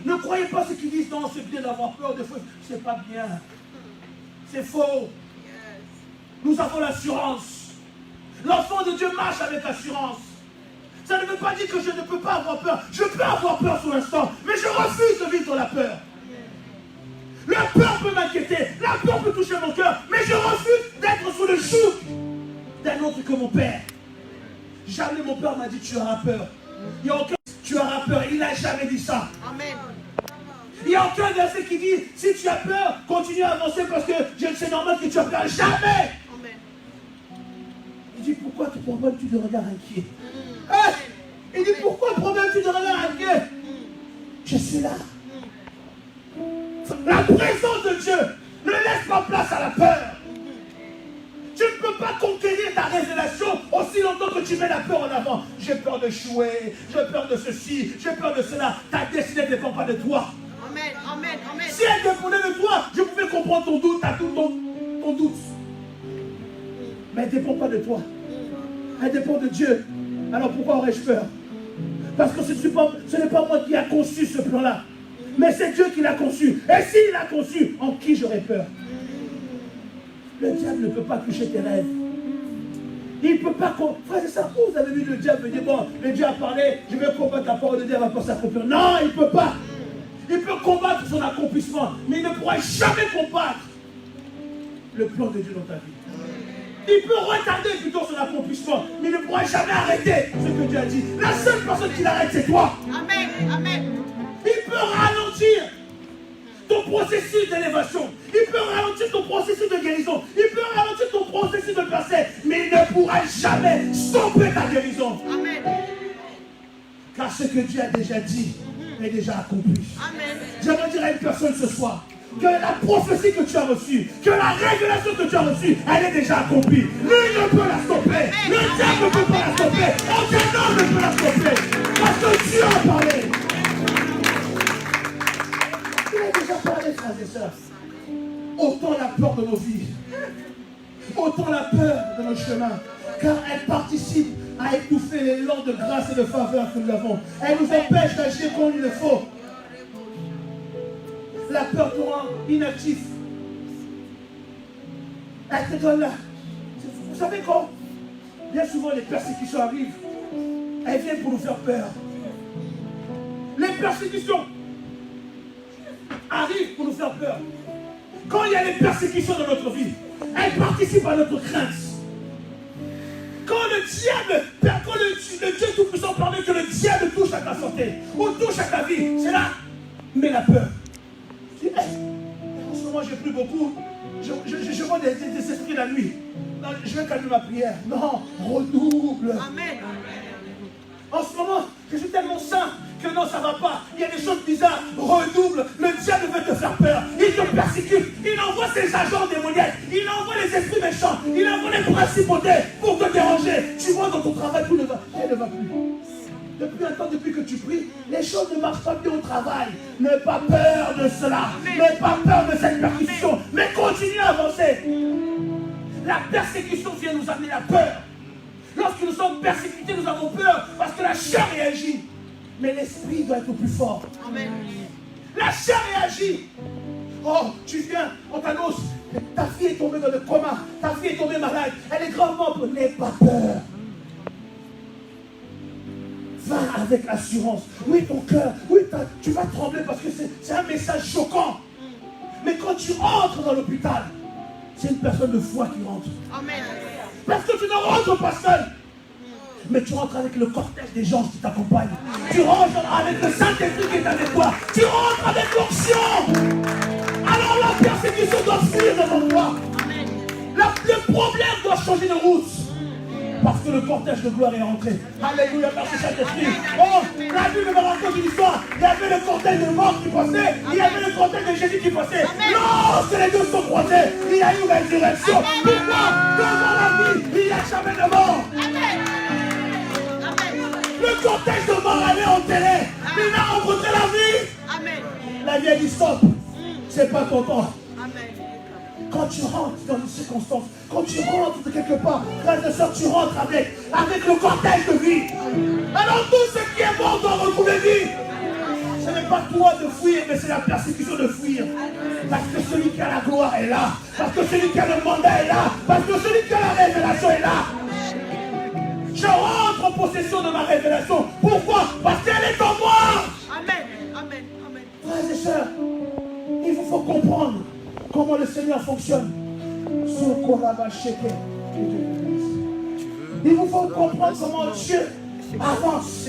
Ne croyez pas ceux qui disent, non, c'est bien d'avoir peur, des fois, c'est pas bien. C'est faux. Nous avons l'assurance. L'enfant de Dieu marche avec assurance. Ça ne veut pas dire que je ne peux pas avoir peur. Je peux avoir peur sur l'instant, mais je refuse de vivre dans la peur. La peur peut m'inquiéter, la peur peut toucher mon cœur, mais je refuse d'être sous le joug d'un autre que mon père. Jamais mon père m'a dit tu auras peur. Il n'y a aucun tu auras peur. Il n'a jamais dit ça. Amen. Il n'y a aucun verset qui dit si tu as peur, continue à avancer parce que c'est normal que tu as peur. Jamais. Amen. Il dit pourquoi tu promènes-tu de regard inquiet? Il dit pourquoi promènes-tu de regard inquiet? Je suis là. La présence de Dieu ne laisse pas place à la peur. Tu ne peux pas conquérir ta révélation aussi longtemps que tu mets la peur en avant. J'ai peur d'échouer, j'ai peur de ceci, j'ai peur de cela. Ta destinée ne dépend pas de toi. Amen, amen, amen. Si elle dépendait de toi, je pouvais comprendre ton doute, ton doute. Mais elle ne dépend pas de toi. Elle dépend de Dieu. Alors pourquoi aurais-je peur? Parce que ce n'est pas moi qui a conçu ce plan-là. Mais c'est Dieu qui l'a conçu. Et s'il l'a conçu, en qui j'aurais peur? Le diable ne peut pas toucher tes rêves. Il ne peut pas... Frère, c'est ça. Vous avez vu le diable dire, bon, le Dieu a parlé, je vais combattre la parole de Dieu, elle va pas s'accomplir. Non, il ne peut pas. Il peut combattre son accomplissement, mais il ne pourra jamais combattre le plan de Dieu dans ta vie. Il peut retarder plutôt son accomplissement, mais il ne pourra jamais arrêter ce que Dieu a dit. La seule personne qui l'arrête, c'est toi. Amen, amen. Il peut ralentir ton processus d'élévation. Il peut ralentir ton processus de guérison. Il peut ralentir ton processus de percée. Mais il ne pourra jamais stopper ta guérison. Amen. Car ce que Dieu a déjà dit est déjà accompli. Amen. J'aimerais dire à une personne ce soir que la prophétie que tu as reçue, que la révélation que tu as reçue, elle est déjà accomplie. Lui ne peut la stopper. Le diable ne peut pas la stopper. Aucun homme ne peut la stopper. Parce que Dieu a parlé. Il a déjà parlé, frères et sœurs. Autant la peur de nos vies, autant la peur de nos chemins, car elle participe à étouffer l'élan de grâce et de faveur que nous avons. Elle nous empêche d'agir comme il le faut. La peur te rend inactif. Elle te donne là. Vous savez quoi? Bien souvent les persécutions arrivent. Elles viennent pour nous faire peur. Les persécutions arrivent pour nous faire peur. Quand il y a des persécutions dans notre vie, elles participent à notre crainte. Quand le diable, quand le Dieu Tout-Puissant permet que le diable touche à ta santé ou touche à ta vie, c'est là, mais la peur. En ce moment, j'ai pris beaucoup. Je vois des esprits la nuit. Non, je vais calmer ma prière. Non, redouble. Amen. En ce moment, je suis tellement saint que non, ça ne va pas. Il y a des choses bizarres. Redouble. Le diable veut te faire peur. Il te persécute. Il envoie ses agents démoniaques. Il envoie les esprits méchants. Il envoie les principautés pour te déranger. Tu vois, dans ton travail, tout ne va plus. Depuis un temps, depuis que tu pries, les choses ne marchent pas bien au travail. N'aie pas peur de cela. N'aie pas peur de cette persécution. Mais continue à avancer. La persécution vient nous amener la peur. Lorsque nous sommes persécutés, nous avons peur parce que la chair réagit. Mais l'esprit doit être au plus fort. Amen. La chair réagit. Oh, tu viens, on t'annonce, ta fille est tombée dans le coma. Ta fille est tombée malade. Elle est gravement. N'aie pas peur. Va avec assurance. Oui, ton cœur, oui, tu vas trembler parce que c'est un message choquant. Mais quand tu entres dans l'hôpital, c'est une personne de foi qui rentre. Amen. Parce que tu ne rentres pas seul. Mais tu rentres avec le cortège des gens qui t'accompagnent. Tu rentres avec le Saint-Esprit qui est avec toi. Tu rentres avec l'onction. Alors la persécution doit fuir devant toi. Le problème doit changer de route. Parce que le cortège de gloire est rentré. Alléluia, merci Saint-Esprit. Oh, la Bible me raconte une histoire. Il y avait le cortège de mort qui passait. Il y avait le cortège de Jésus qui passait. Lorsque les deux sont croisés, il y a eu résurrection. Pourquoi? Dans la vie, il n'y a jamais de mort. Le cortège de mort allait enterrer. Il a rencontré la vie. La vie a dit stop. C'est pas ton temps. Quand tu rentres dans une circonstance, quand tu rentres de quelque part, frères et sœurs, tu rentres avec le cortège de vie. Alors tout ce qui est mort doit retrouver vie. Ce n'est pas toi de fuir, mais c'est la persécution de fuir. Parce que celui qui a la gloire est là. Parce que celui qui a le mandat est là. Parce que celui qui a la révélation est là. Je rentre en possession de ma révélation. Pourquoi? Parce qu'elle est en moi. Amen. Amen. Amen. Frères et sœurs, il vous faut comprendre comment le Seigneur fonctionne. Il vous faut comprendre comment Dieu avance.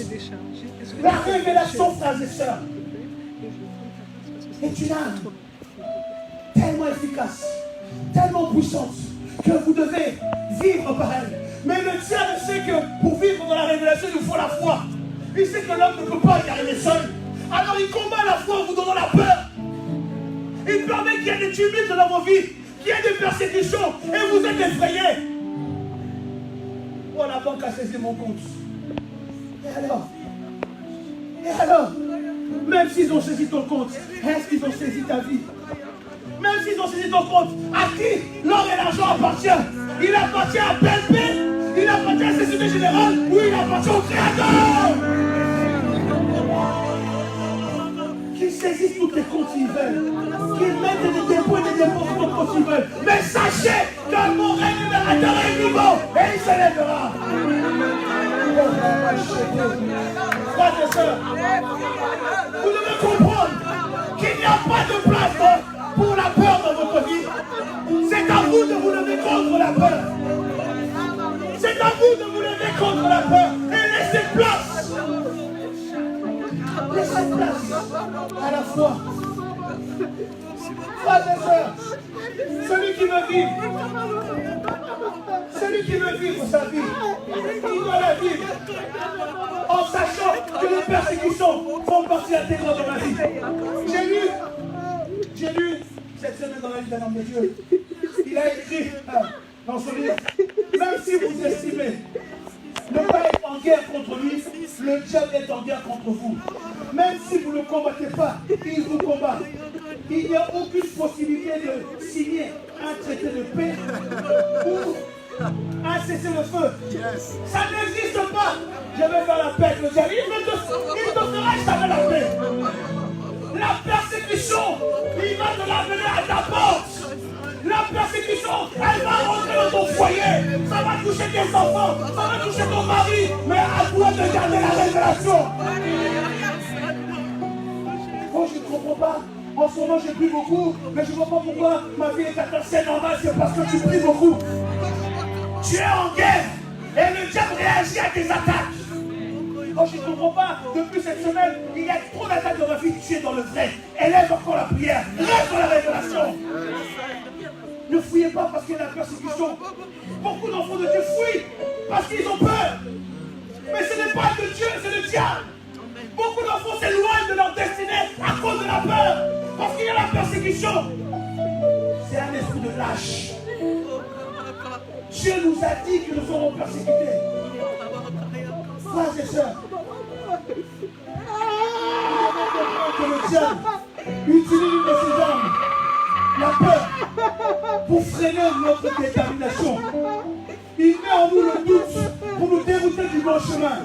La révélation, frères et sœurs, est une arme tellement efficace, tellement puissante, que vous devez vivre par elle. Mais le diable sait que pour vivre dans la révélation, il nous faut la foi. Il sait que l'homme ne peut pas y arriver seul. Alors il combat la foi en vous donnant la peur. Il permet qu'il y ait des tumultes dans vos vies, qu'il y ait des persécutions, et vous êtes effrayés. Oh, la banque a saisi mon compte. Et alors, même s'ils ont saisi ton compte, est-ce qu'ils ont saisi ta vie? Même s'ils ont saisi ton compte, à qui l'or et l'argent appartient? Il appartient à PLP, il appartient à la Société Générale, ou il appartient au Créateur? Qu'ils saisissent tous tes comptes s'ils veulent, qu'ils mettent des dépôts et des dépôts sur ton compte s'ils veulent. Mais sachez que mon rémunérateur est vivant et il se lèvera. Frères et sœurs, vous devez comprendre qu'il n'y a pas de place pour la peur dans votre vie. C'est à vous de vous lever contre la peur. C'est à vous de vous lever contre la peur et laissez place. Laissez place à la foi. Frères et sœurs, celui qui veut vivre sa vie, il doit la vivre en sachant que les persécutions font partie intégrante de ma vie. J'ai lu cette semaine dans la vie d'un homme de Dieu. Il a écrit dans son livre, même si vous estimez ne pas être en guerre contre lui, le diable est en guerre contre vous. Même si vous ne combattez pas, il vous combat. Il n'y a aucune possibilité de signer un traité de paix ou un cessez-le-feu. Ça n'existe pas. Je vais faire la paix avec le diable. Il ne te fera jamais la paix. La persécution, il va te l'amener à ta porte. La persécution, elle va rentrer dans ton foyer. Ça va toucher tes enfants, ça va toucher ton mari. Mais à toi de garder la révélation. Oh, je ne comprends pas. En ce moment, je prie beaucoup, mais je ne vois pas pourquoi ma vie est atteinte. C'est normal, c'est parce que tu pries beaucoup. Tu es en guerre et le diable réagit à tes attaques. Oh, je ne comprends pas. Depuis cette semaine, il y a trop d'attaques dans ma vie. Tu es dans le vrai. Élève encore la prière. Reste dans la révélation. Ne fouillez pas parce qu'il y a la persécution. Beaucoup d'enfants de Dieu fuient parce qu'ils ont peur. Mais ce n'est pas de Dieu, c'est le diable. Beaucoup d'enfants s'éloignent de leur destinée à cause de la peur. Parce qu'il y a la persécution. C'est un esprit de lâche. Dieu nous a dit que nous serons persécutés. Frères et sœurs, que le diable utilise une de ses armes, la peur, pour freiner notre détermination. Il met en nous le doute pour nous dérouter du bon chemin.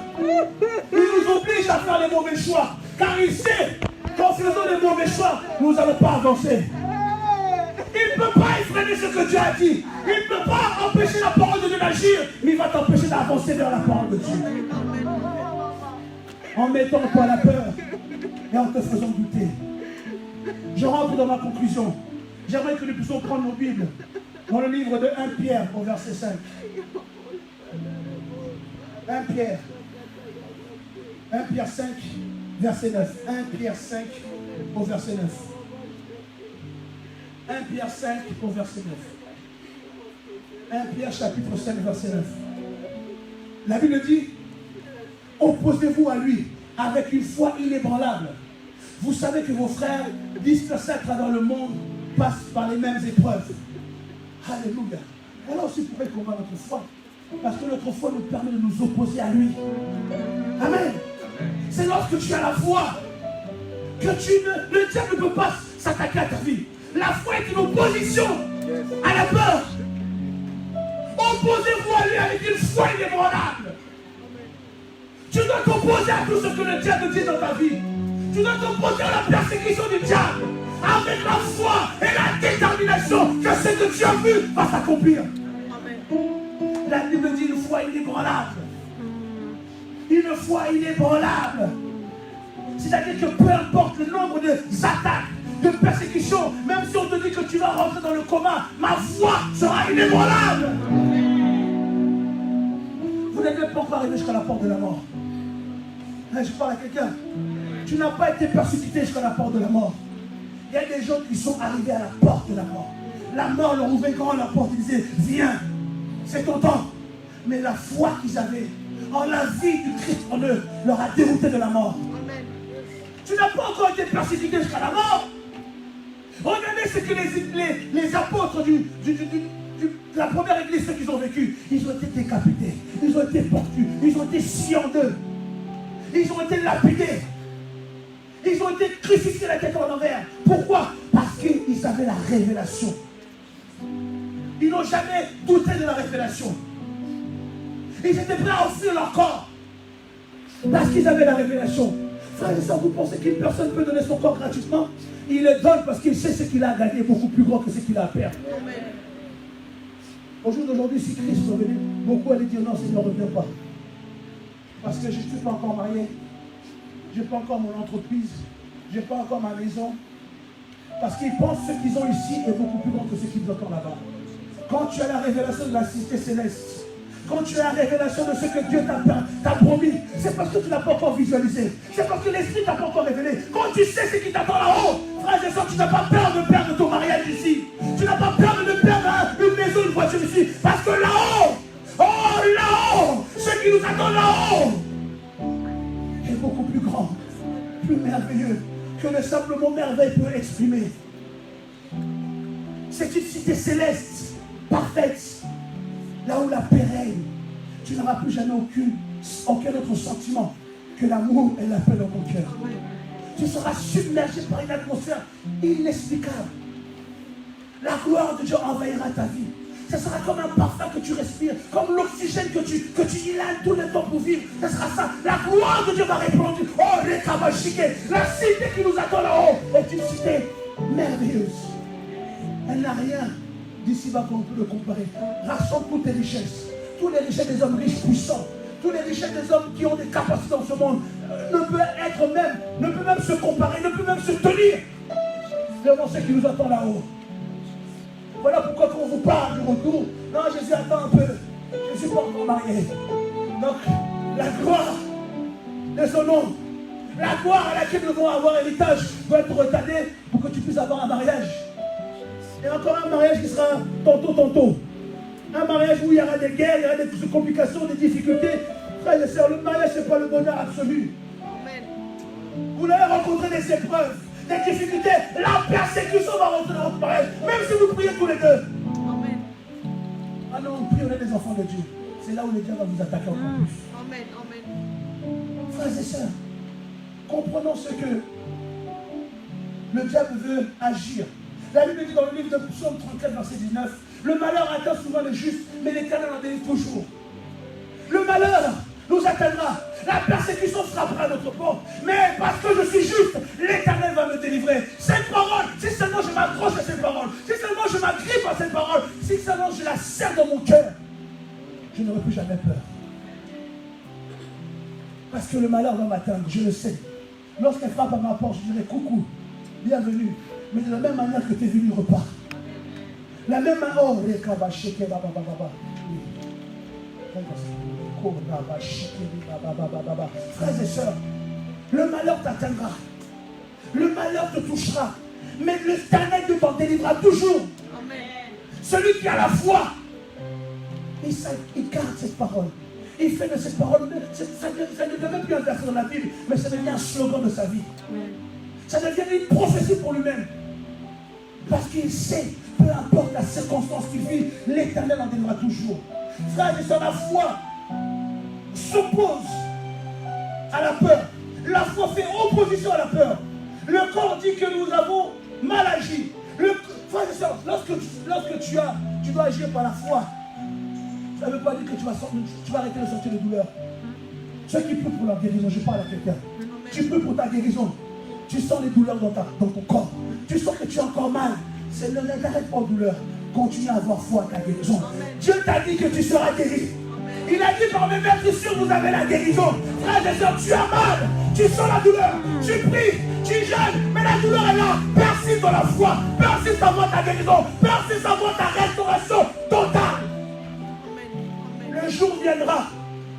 Il nous oblige à faire les mauvais choix, car il sait qu'en faisant les mauvais choix, nous n'allons pas avancer. Il ne peut pas freiner ce que Dieu a dit. Il ne peut pas empêcher la parole de Dieu d'agir, mais il va t'empêcher d'avancer vers la parole de Dieu. En mettant en toi la peur et en te faisant douter. Je rentre dans ma conclusion. J'aimerais que nous puissions prendre nos Bibles dans le livre de 1 Pierre au verset 5. 1 Pierre 5, verset 9. 1 Pierre 5 au verset 9. 1 Pierre 5 au verset 9. 1 Pierre chapitre 5, verset 9. La Bible dit, opposez-vous à lui avec une foi inébranlable. Vous savez que vos frères dispersés à travers le monde passent par les mêmes épreuves. Alléluia. Voilà aussi pourquoi il combat notre foi. Parce que notre foi nous permet de nous opposer à lui. Amen. C'est lorsque tu as la foi que le diable ne peut pas s'attaquer à ta vie. La foi est une opposition à la peur. Opposez-vous à lui avec une foi inébranlable. Tu dois t'opposer à tout ce que le diable dit dans ta vie. Tu dois t'opposer à la persécution du diable avec la foi et la détermination que ce que tu as vu va s'accomplir. La Bible dit une foi inébranlable. Une foi inébranlable. C'est-à-dire que peu importe le nombre d'attaques, de persécutions, même si on te dit que tu vas rentrer dans le coma, ma foi sera inébranlable. Vous n'êtes même pas encore arrivé jusqu'à la porte de la mort. Je parle à quelqu'un. Tu n'as pas été persécuté jusqu'à la porte de la mort. Il y a des gens qui sont arrivés à la porte de la mort. La mort leur ouvrait grand la porte. Ils disaient, viens, c'est ton temps. Mais la foi qu'ils avaient en la vie du Christ en eux leur a dérouté de la mort. Tu n'as pas encore été persécuté jusqu'à la mort. Regardez ce que les apôtres de la première église, ceux qu'ils ont vécu, ils ont été décapités, ils ont été portus, ils ont été sciés en deux, ils ont été lapidés, ils ont été crucifiés la tête en envers. Pourquoi? Parce qu'ils avaient la révélation. Ils n'ont jamais douté de la révélation. Ils étaient prêts à offrir leur corps parce qu'ils avaient la révélation. Frères et sœurs, vous pensez qu'une personne peut donner son corps gratuitement? Il le donne parce qu'il sait ce qu'il a à gagner, beaucoup plus grand que ce qu'il a à perdre. Au jour d'aujourd'hui, si Christ est venu, beaucoup allaient dire non, Seigneur, ne reviens pas. Parce que je ne suis pas encore marié, je n'ai pas encore mon entreprise, je n'ai pas encore ma maison. Parce qu'ils pensent que ce qu'ils ont ici est beaucoup plus grand que ce qu'ils ont encore là-bas. Quand tu as la révélation de la cité céleste, quand tu as la révélation de ce que Dieu t'a promis, c'est parce que tu n'as pas encore visualisé. C'est parce que l'Esprit t'a pas encore révélé. Quand tu sais ce qui t'attend là-haut, frère et soeur, tu n'as pas peur de perdre ton mariage ici. Tu n'as pas peur de perdre une maison, une voiture ici. Parce que là-haut, oh là-haut, ce qui nous attend là-haut est beaucoup plus grand, plus merveilleux que le simplement merveille peut exprimer. C'est une cité céleste, parfaite. Là où la paix règne, tu n'auras plus jamais aucun autre sentiment que l'amour et la paix dans ton cœur. Tu seras submergé par une atmosphère inexplicable. La gloire de Dieu envahira ta vie. Ce sera comme un parfum que tu respires, comme l'oxygène que tu inhales tout le temps pour vivre. Ce sera ça. La gloire de Dieu va répondre. Oh, les Kabashike, la cité qui nous attend là-haut est une cité merveilleuse. Elle n'a rien d'ici-bas qu'on peut le comparer. Rassemble toutes tes richesses. Tous les richesses des hommes riches, puissants. Tous les richesses des hommes qui ont des capacités dans ce monde ne peut même se comparer, ne peut même se tenir devant ce qui nous attend là-haut. Voilà pourquoi quand on vous parle du retour, non, Jésus, attend un peu. Je ne suis pas encore marié. Donc, la gloire de son nom, la gloire à laquelle nous devons avoir héritage doit être retardée pour que tu puisses avoir un mariage. Et encore un mariage qui sera tantôt. Un mariage où il y aura des guerres, il y aura des complications, des difficultés. Frères et sœurs, le mariage, ce n'est pas le bonheur absolu. Amen. Vous allez rencontrer des épreuves, des difficultés. La persécution va rentrer dans votre mariage, même si vous priez tous les deux. Amen. Ah non, on prie, on est des enfants de Dieu. C'est là où le diable va vous attaquer encore plus. Amen. Amen. Frères et sœurs, comprenons ce que le diable veut agir. La Bible dit dans le livre de Psaume 34, verset 19, le malheur atteint souvent les justes, mais l'Éternel en délivre toujours. Le malheur nous atteindra, la persécution frappera notre porte, mais parce que je suis juste, l'Éternel va me délivrer. Cette parole, si seulement je m'accroche à cette parole, si seulement je m'agrippe à cette parole, si seulement je la serre dans mon cœur, je n'aurai plus jamais peur. Parce que le malheur va m'atteindre, je le sais. Lorsqu'elle frappe à ma porte, je dirai coucou, bienvenue. Mais de la même manière que tu es venu, repars. La même manière. Oh, les kabashike, frères et sœurs, le malheur t'atteindra. Le malheur te touchera. Mais l'Éternel t'en délivrera toujours. Amen. Celui qui a la foi, il garde cette parole. Il fait de cette parole, ça ne devient plus un verset dans la Bible, mais ça devient un slogan de sa vie. Ça devient une prophétie pour lui-même. Parce qu'il sait, peu importe la circonstance qu'il vit, l'Éternel en donnera toujours. Frère et sœurs, la foi s'oppose à la peur. La foi fait opposition à la peur. Le corps dit que nous avons mal agi. Frère et sœurs, lorsque tu dois agir par la foi, ça ne veut pas dire que tu vas arrêter de sentir de douleur. Ceux qui prient pour leur guérison, je parle à quelqu'un. Tu pries pour ta guérison. Tu sens les douleurs dans ton corps. Tu sens que tu as encore mal. N'arrête pas aux douleurs. Continue à avoir foi à ta guérison. Dieu t'a dit que tu seras guéri. Il a dit par mes meurtrissures, vous avez la guérison. Frères et sœurs, tu as mal. Tu sens la douleur. Tu pries. Tu jeûnes. Mais la douleur est là. Persiste dans la foi. Persiste à voir ta guérison. Persiste à voir ta restauration totale. Le jour viendra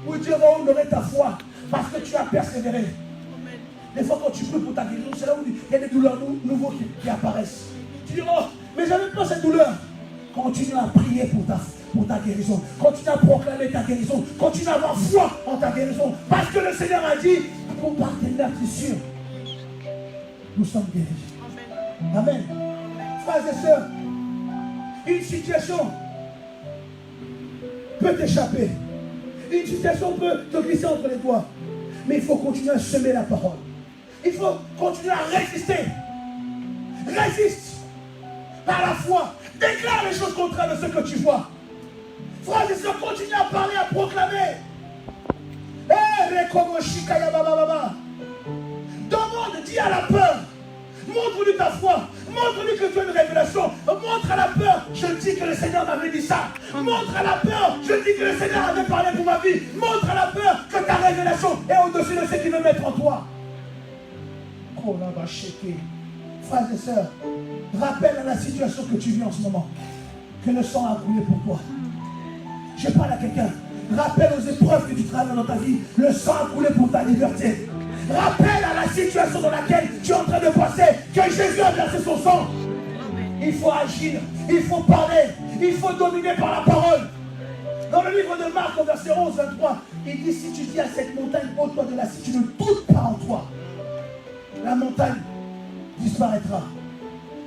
où Dieu va honorer ta foi parce que tu as persévéré. Des fois, quand tu pries pour ta guérison, c'est là où il y a des douleurs nouveaux qui apparaissent. Tu dis, oh, mais j'avais pas cette douleur. Continue à prier pour ta guérison. Continue à proclamer ta guérison. Continue à avoir foi en ta guérison. Parce que le Seigneur a dit, pour par tes meurtrissures, nous sommes guéris. Amen. Frères et sœurs, une situation peut t'échapper. Une situation peut te glisser entre les doigts. Mais il faut continuer à semer la parole. Il faut continuer à résister. Résiste par la foi. Déclare les choses contraires de ce que tu vois. Frères et sœurs, continue à parler, à proclamer. Demande, dis à la peur. Montre-lui ta foi. Montre-lui que tu as une révélation. Montre à la peur. Je dis que le Seigneur m'avait dit ça. Montre à la peur. Je dis que le Seigneur avait parlé pour ma vie. Montre à la peur que ta révélation est au-dessus de ce qu'il veut mettre en toi. Frères et sœurs, rappelle à la situation que tu vis en ce moment que le sang a coulé pour toi. Je parle à quelqu'un. Rappelle aux épreuves que tu traverses dans ta vie. Le sang a coulé pour ta liberté. Rappelle à la situation dans laquelle tu es en train de passer que Jésus a versé son sang. Il faut agir, il faut parler, il faut dominer par la parole. Dans le livre de Marc, au verset 11-23, il dit, si tu dis à cette montagne, ôte-toi de là, si tu ne doutes pas en toi, la montagne disparaîtra.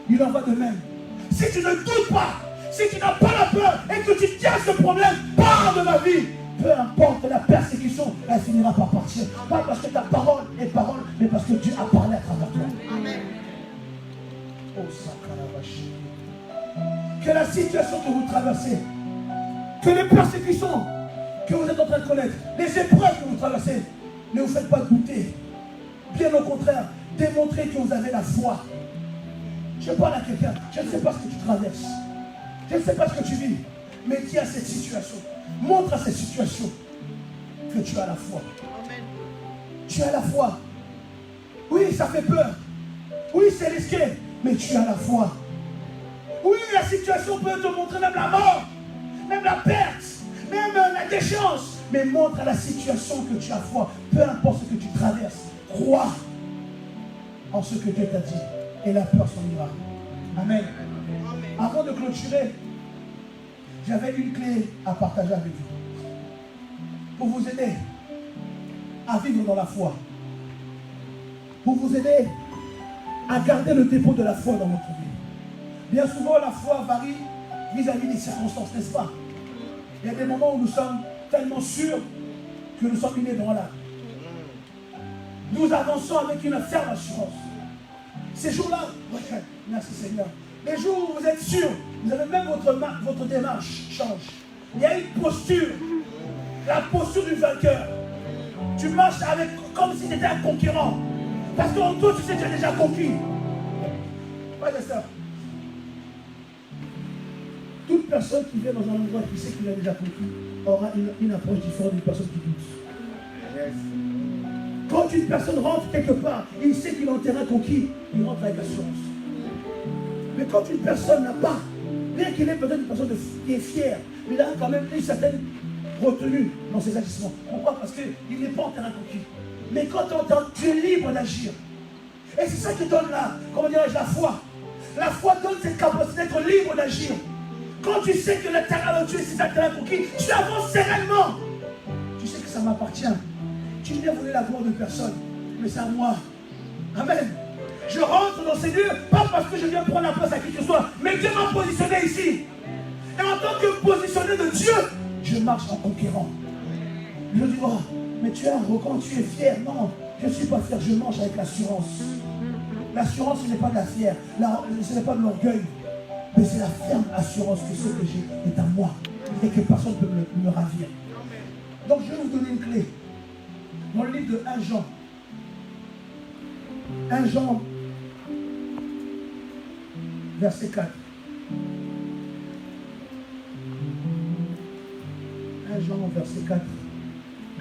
Il en va de même. Si tu ne doutes pas, si tu n'as pas la peur et que tu tiens ce problème, pars de ma vie. Peu importe la persécution, elle finira par partir. Pas parce que ta parole est parole, mais parce que Dieu a parlé à travers toi. Amen. Oh, Sakalavashi. Que la situation que vous traversez, que les persécutions que vous êtes en train de connaître, les épreuves que vous traversez, ne vous faites pas douter. Bien au contraire, démontrez que vous avez la foi. Je parle à quelqu'un, je ne sais pas ce que tu traverses. Je ne sais pas ce que tu vis, mais dis à cette situation, montre à cette situation que tu as la foi. Amen. Tu as la foi. Oui, ça fait peur. Oui, c'est risqué, mais tu as la foi. Oui, la situation peut te montrer même la mort, même la perte, même la déchéance. Mais montre à la situation que tu as foi. Peu importe ce que tu traverses, crois en ce que Dieu t'a dit. Et la peur s'en ira. Amen. Avant de clôturer, j'avais une clé à partager avec vous. Pour vous aider à vivre dans la foi. Pour vous aider à garder le dépôt de la foi dans votre vie. Bien souvent, la foi varie vis-à-vis des circonstances, n'est-ce pas? Il y a des moments où nous sommes tellement sûrs que nous sommes inébranlables. Nous avançons avec une ferme assurance. Ces jours-là, merci Seigneur. Les jours où vous êtes sûrs, vous avez même votre démarche change. Il y a une posture, la posture du vainqueur. Tu marches avec comme si tu étais un conquérant. Parce qu'en toi, tu sais que tu as déjà conquis. Pas de ça. Toute personne qui vient dans un endroit qui sait qu'il a déjà conquis aura une approche différente d'une personne qui doute. Yes. Quand une personne rentre quelque part, il sait qu'il est en terrain conquis, il rentre avec assurance. Mais quand une personne n'a pas, bien qu'il ait peut-être une personne qui est fière, il a quand même une certaine retenue dans ses agissements. Pourquoi? Parce qu'il n'est pas en terrain conquis. Mais quand tu entends, tu es libre d'agir. Et c'est ça qui donne la foi. La foi donne cette capacité d'être libre d'agir. Quand tu sais que le terrain où tu es, c'est un terrain conquis, tu avances sereinement. Tu que ça m'appartient. Tu viens voler la gloire de personne, mais c'est à moi. Amen. Je rentre dans ces lieux, pas parce que je viens prendre la place à qui que ce soit, mais Dieu m'a positionné ici. Et en tant que positionné de Dieu, je marche en conquérant. Je dis, oh, mais tu es arrogant, tu es fier. Non, je ne suis pas fier, je marche avec l'assurance. L'assurance, ce n'est pas de la fière, ce n'est pas de l'orgueil, mais c'est la ferme assurance que ce que j'ai est à moi et que personne ne peut me ravir. Donc je vais vous donner une clé. Dans le livre de 1 Jean, 1 Jean, verset 4. 1 Jean, verset 4.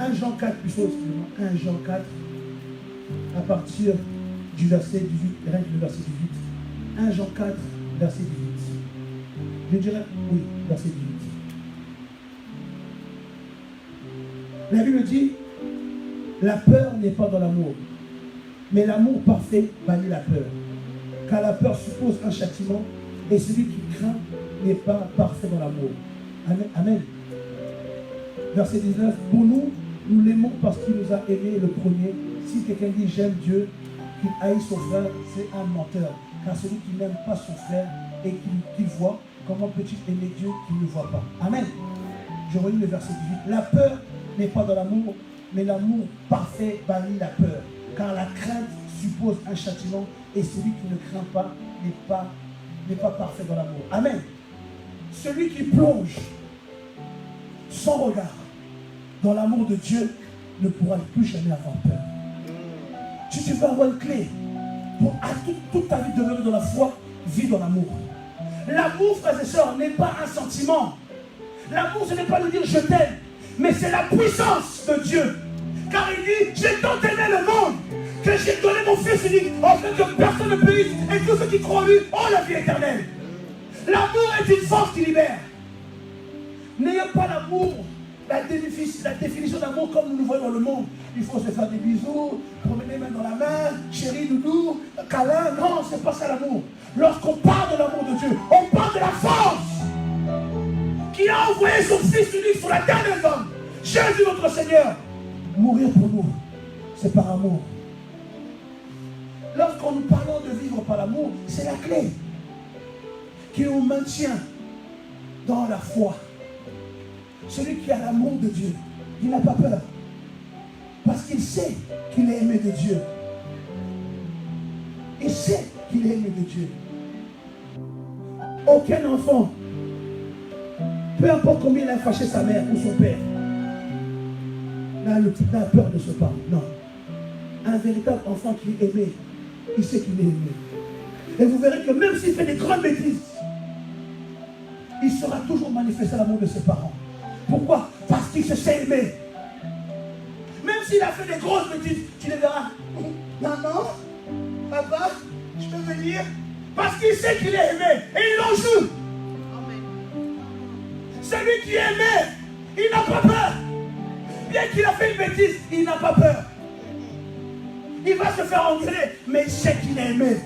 1 Jean 4, plutôt, excusez-moi. 1 Jean 4, à partir du verset 18, rien que le verset 18. 1 Jean 4, verset 18. Je dirais, oui, verset 18. La Bible dit, la peur n'est pas dans l'amour, mais l'amour parfait bannit la peur. Car la peur suppose un châtiment, et celui qui craint n'est pas parfait dans l'amour. Amen. Amen. Verset 19, pour nous, nous l'aimons parce qu'il nous a aimés le premier. Si quelqu'un dit j'aime Dieu, qu'il haït son frère, c'est un menteur. Car celui qui n'aime pas son frère et qui voit, comment peut-il aimer Dieu qui ne voit pas? Amen. Je relis le verset 18. La peur n'est pas dans l'amour, mais l'amour parfait bannit la peur. Car la crainte suppose un châtiment, et celui qui ne craint pas n'est pas parfait dans l'amour. Amen. Celui qui plonge sans regard dans l'amour de Dieu ne pourra plus jamais avoir peur. Si tu veux avoir une clé pour toute ta vie demeurer dans la foi, vis dans l'amour. L'amour, frères et sœurs, n'est pas un sentiment. L'amour, ce n'est pas de dire je t'aime, mais c'est la puissance de Dieu. Car il dit, j'ai tant aimé le monde que j'ai donné mon Fils unique, afin que personne ne périsse et tous ceux qui croient en lui ont la vie éternelle. L'amour est une force qui libère. N'ayez pas l'amour, la définition d'amour comme nous le voyons dans le monde. Il faut se faire des bisous, promener main dans la main, chérie, doudou, câlin. Non, c'est pas ça l'amour. Lorsqu'on parle de l'amour de Dieu, on parle de la force qui a envoyé son Fils unique sur la terre des hommes, Jésus notre Seigneur. Mourir pour nous, c'est par amour. Lorsqu'on nous parle de vivre par l'amour, c'est la clé qui nous maintient dans la foi. Celui qui a l'amour de Dieu, il n'a pas peur. Parce qu'il sait qu'il est aimé de Dieu. Il sait qu'il est aimé de Dieu. Aucun enfant, peu importe combien il a fâché sa mère ou son père, n'a peur de ce parent. Non. Un véritable enfant qui est aimé, il sait qu'il est aimé. Et vous verrez que même s'il fait des grandes bêtises, il saura toujours manifester l'amour de ses parents. Pourquoi? Parce qu'il se sait aimer. Même s'il a fait des grosses bêtises, tu le verras. Maman, papa, je peux venir? Parce qu'il sait qu'il est aimé et il en joue. Celui qui est aimé, il n'a pas peur. Bien qu'il a fait une bêtise, il n'a pas peur. Il va se faire engueuler, mais il sait qu'il est aimé.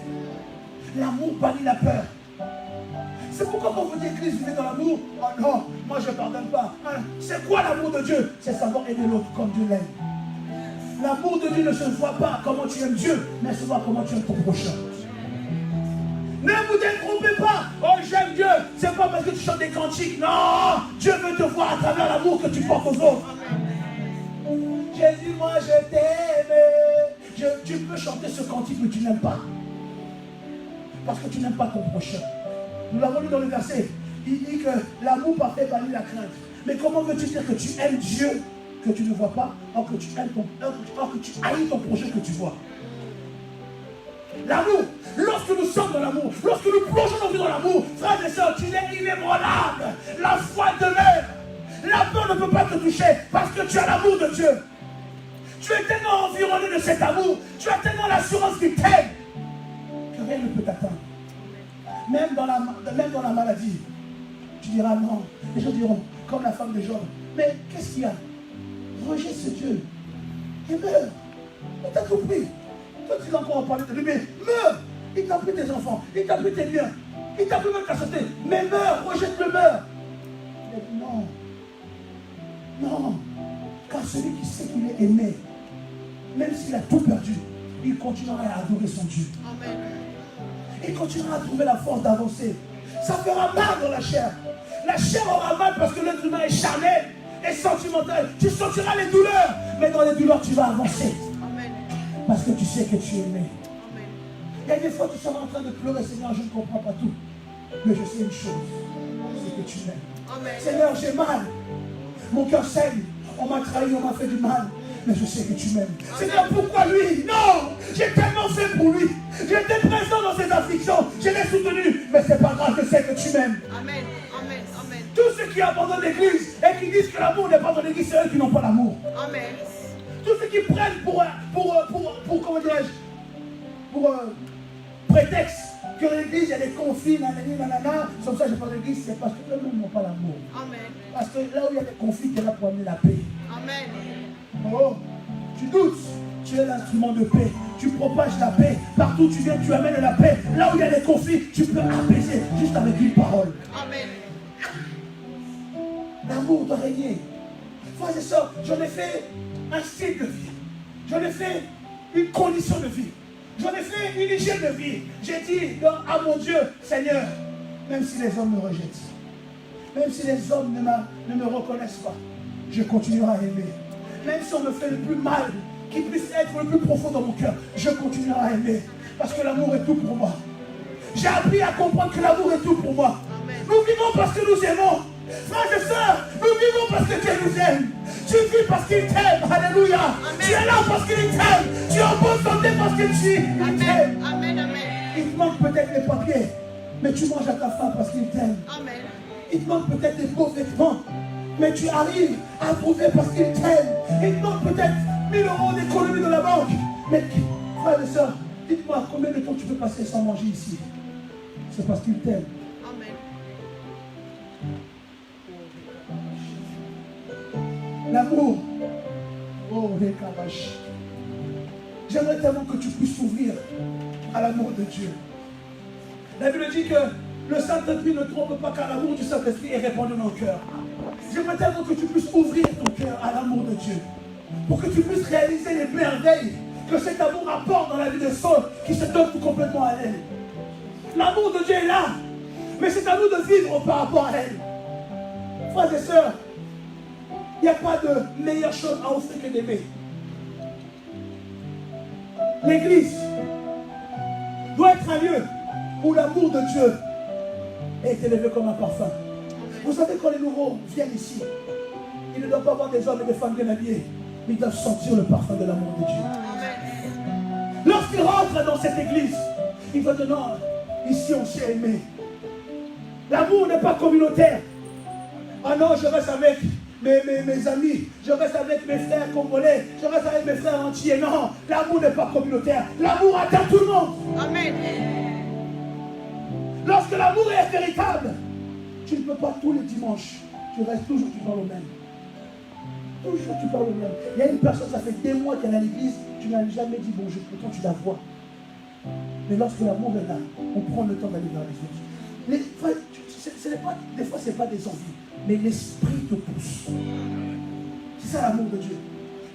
L'amour bannit la peur. C'est pourquoi quand vous dites Église, vivez dans l'amour. Oh non, moi je ne pardonne pas. C'est quoi l'amour de Dieu? C'est savoir aimer l'autre comme Dieu l'aime. L'amour de Dieu ne se voit pas comment tu aimes Dieu, mais se voit comment tu aimes ton prochain. Ne vous détrompez pas. Oh, j'aime Dieu. C'est pas parce que tu chantes des cantiques. Non, Dieu veut te voir à travers l'amour que tu portes aux autres. Jésus, moi je t'aime. Tu peux chanter ce cantique, mais tu n'aimes pas. Parce que tu n'aimes pas ton prochain. Nous l'avons lu dans le verset. Il dit que l'amour parfait bannit la crainte. Mais comment veux-tu dire que tu aimes Dieu que tu ne vois pas, or que tu haïs ton prochain que tu vois? L'amour, lorsque nous sommes dans l'amour, lorsque nous plongeons nos vies dans l'amour, frères et sœurs, tu es inébranlable. La foi demeure. La peur ne peut pas te toucher parce que tu as l'amour de Dieu. Tu es tellement environné de cet amour, tu as tellement l'assurance qu'il t'aime que rien ne peut t'atteindre. Même dans la maladie, tu diras non. Les gens diront, comme la femme de Job, mais qu'est-ce qu'il y a? Rejette ce Dieu et meurs. Il t'a compris. Toi, tu vas encore en parler de lui, mais meurs. Il t'a pris tes enfants, il t'a pris tes biens, il t'a pris même ta santé, mais meurs, rejette-le, meurs. Il a dit non. Non. Car celui qui sait qu'il est aimé, même s'il a tout perdu, il continuera à adorer son Dieu. Amen. Il continuera à trouver la force d'avancer. Ça fera mal dans la chair. La chair aura mal parce que l'être humain est charnel et sentimental. Tu sentiras les douleurs, mais dans les douleurs, tu vas avancer. Amen. Parce que tu sais que tu es aimé. Amen. Il y a des fois, tu seras en train de pleurer, Seigneur, je ne comprends pas tout. Mais je sais une chose, c'est que tu m'aimes. Amen. Seigneur, j'ai mal. Mon cœur saigne. On m'a trahi, on m'a fait du mal. Mais je sais que tu m'aimes. Seigneur, pourquoi lui? Non! J'ai tellement fait pour lui. J'étais présent dans ses afflictions. Je l'ai soutenu. Mais c'est pas grave, je sais que tu m'aimes. Amen. Amen. Amen. Tous ceux qui abandonnent l'église et qui disent que l'amour n'est pas dans l'église, c'est eux qui n'ont pas l'amour. Amen. Tous ceux qui prennent pour comment dirais-je, pour prétexte que l'église, il y a des conflits, nanani, nanana. Comme ça, je parle de l'église, c'est parce que eux-mêmes n'ont pas l'amour. Amen. Parce que là où il y a des conflits, tu es là pour amener la paix. Amen. Oh, tu doutes, tu es l'instrument de paix. Tu propages la paix. Partout où tu viens, tu amènes la paix. Là où il y a des conflits, tu peux apaiser juste avec une parole. Amen. L'amour doit régner. Frères et sœurs, j'en ai fait un style de vie. J'en ai fait une condition de vie. J'en ai fait une hygiène de vie. J'ai dit à mon Dieu, Seigneur, même si les hommes me rejettent, même si les hommes ne me reconnaissent pas, je continuerai à aimer. Même si on me fait le plus mal, qui puisse être le plus profond dans mon cœur, je continuerai à aimer. Parce que l'amour est tout pour moi. J'ai appris à comprendre que l'amour est tout pour moi. Amen. Nous vivons parce que nous aimons. Frères et sœurs, nous vivons parce que Dieu nous aime. Tu vis parce qu'il t'aime. Alléluia. Amen. Tu es là parce qu'il t'aime. Tu es en bonne santé parce qu'il t'aime. Amen. Amen. Amen. Il te manque peut-être les papiers, mais tu manges à ta faim parce qu'il t'aime. Amen. Il te manque peut-être des beaux vêtements, mais tu arrives à trouver parce qu'il t'aime. Il te manque peut-être 1000 € d'économie de la banque. Mais frères et sœurs, dites-moi combien de temps tu peux passer sans manger ici. C'est parce qu'il t'aime. Amen. L'amour. Oh, les cabaches. J'aimerais tellement que tu puisses s'ouvrir à l'amour de Dieu. La Bible dit que le Saint-Esprit ne trompe pas car l'amour du Saint-Esprit est répandu dans nos cœurs. J'aimerais tellement que tu puisses ouvrir ton cœur à l'amour de Dieu. Pour que tu puisses réaliser les merveilles que cet amour apporte dans la vie des autres qui se donnent tout complètement à elle. L'amour de Dieu est là. Mais c'est à nous de vivre par rapport à elle. Frères et sœurs, il n'y a pas de meilleure chose à offrir que d'aimer. L'église doit être un lieu où l'amour de Dieu est élevé comme un parfum. Vous savez, quand les nouveaux viennent ici, ils ne doivent pas voir des hommes et des femmes bien habillés, mais ils doivent sentir le parfum de l'amour de Dieu. Amen. Lorsqu'ils rentrent dans cette église, ils vont dire non, ici on s'est aimé. L'amour n'est pas communautaire. Ah non, je reste avec mes amis, je reste avec mes frères congolais, je reste avec mes frères entiers. Non, l'amour n'est pas communautaire. L'amour atteint tout le monde. Amen. Lorsque l'amour est véritable, tu ne peux pas tous les dimanches, tu restes toujours, tu parles au même. Toujours tu parles au même. Il y a une personne, ça fait des mois qu'elle est à l'église, tu n'as jamais dit bonjour, pourtant tu la vois. Mais lorsque l'amour est là, on prend le temps d'aller vers les autres. Des fois, ce n'est pas des envies, mais l'esprit te pousse. C'est ça l'amour de Dieu.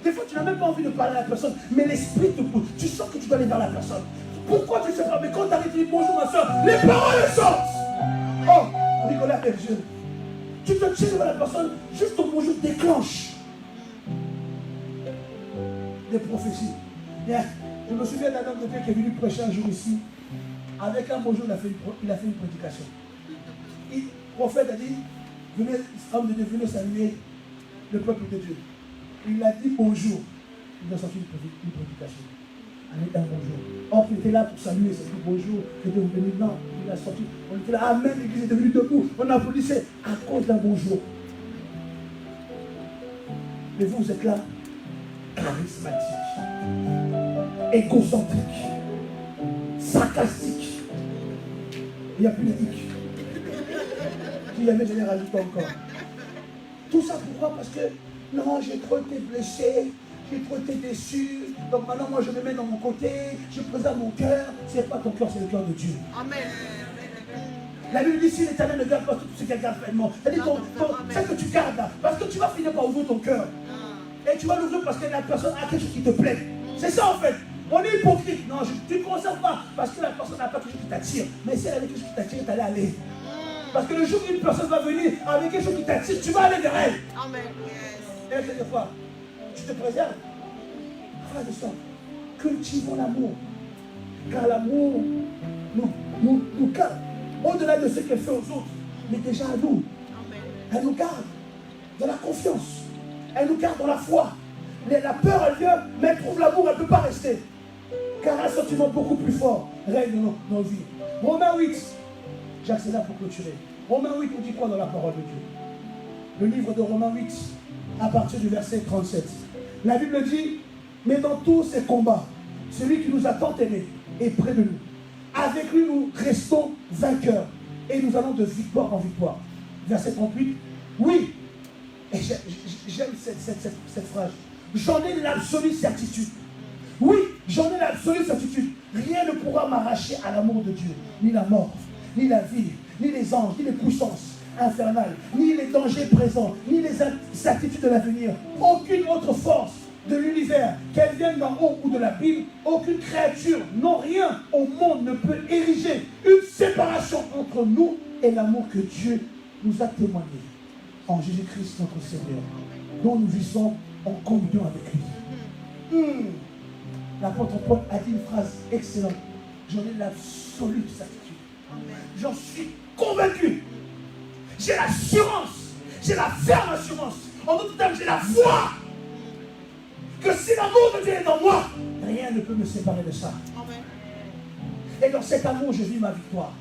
Des fois, tu n'as même pas envie de parler à la personne, mais l'esprit te pousse. Tu sens que tu dois aller vers la personne. Pourquoi tu ne sais pas? Mais quand tu arrives, tu dis bonjour ma soeur, les paroles sortent. Oh, rigoler avec Dieu. Tu te tiens vers la personne, juste ton bonjour déclenche des prophéties. Bien, je me souviens d'un homme de Dieu qui est venu prêcher un jour ici. Avec un bonjour, il a fait une prédication. Le prophète a dit, venez, homme de Dieu, venez saluer le peuple de Dieu. Il a dit bonjour. Il a sorti une prédication. Avec un bonjour. Or, il était là pour saluer, c'est dit bonjour, que Dieu vous bénisse. Non, il a sorti. On était là, amen, l'église est devenue debout. On applaudissait à cause d'un bonjour. Mais vous êtes là, charismatique, égocentrique, sarcastique. Il n'y a plus de hic. Si jamais je les rajoute encore. Tout ça pourquoi? Parce que non, j'ai trop été blessé, j'ai trop été déçu. Donc maintenant, moi, je me mets dans mon côté, je présente mon cœur. Ce n'est pas ton cœur, c'est le cœur de Dieu. Amen. La Bible dit si l'Éternel ne garde pas tout ce qu'elle garde pleinement. C'est-à-dire ce que tu gardes là. Parce que tu vas finir par ouvrir ton cœur. et tu vas l'ouvrir parce que la personne a quelque chose qui te plaît. C'est ça en fait. On est hypocrite. Non, tu ne conserves pas parce que la personne n'a pas quelque chose qui t'attire. Mais si elle avait quelque chose qui t'attire, tu allais aller. Parce que le jour où une personne va venir avec quelque chose qui t'attire, tu vas aller vers elle. Amen. Yes. Et quelquefois, tu te préserves. Frère de sang, cultivons l'amour. Car l'amour nous garde. Au-delà de ce qu'elle fait aux autres, mais déjà à nous. Amen. Elle nous garde dans la confiance. Elle nous garde dans la foi. La peur, elle vient, mais elle trouve l'amour, elle ne peut pas rester. Car un sentiment beaucoup plus fort règne dans nos vies. Romains 8, j'accélère pour clôturer. Romains 8 nous dit quoi dans la parole de Dieu? Le livre de Romains 8, à partir du verset 37. La Bible dit, mais dans tous ces combats, celui qui nous a tant aimés est près de nous. Avec lui, nous restons vainqueurs et nous allons de victoire en victoire. Verset 38, oui, et j'aime cette phrase, j'en ai l'absolue certitude. Oui, j'en ai l'absolue certitude. Rien ne pourra m'arracher à l'amour de Dieu, ni la mort, ni la vie, ni les anges, ni les puissances infernales, ni les dangers présents, ni les incertitudes de l'avenir. Aucune autre force de l'univers, qu'elle vienne d'en haut ou de la Bible, aucune créature, non rien au monde ne peut ériger une séparation entre nous et l'amour que Dieu nous a témoigné en Jésus-Christ notre Seigneur, dont nous vivons en communion avec lui. L'apôtre Paul a dit une phrase excellente. J'en ai l'absolue certitude. J'en suis convaincu. J'ai l'assurance, j'ai la ferme assurance. En d'autres termes, j'ai la foi que si l'amour de Dieu est en moi, rien ne peut me séparer de ça. Amen. Et dans cet amour, je vis ma victoire.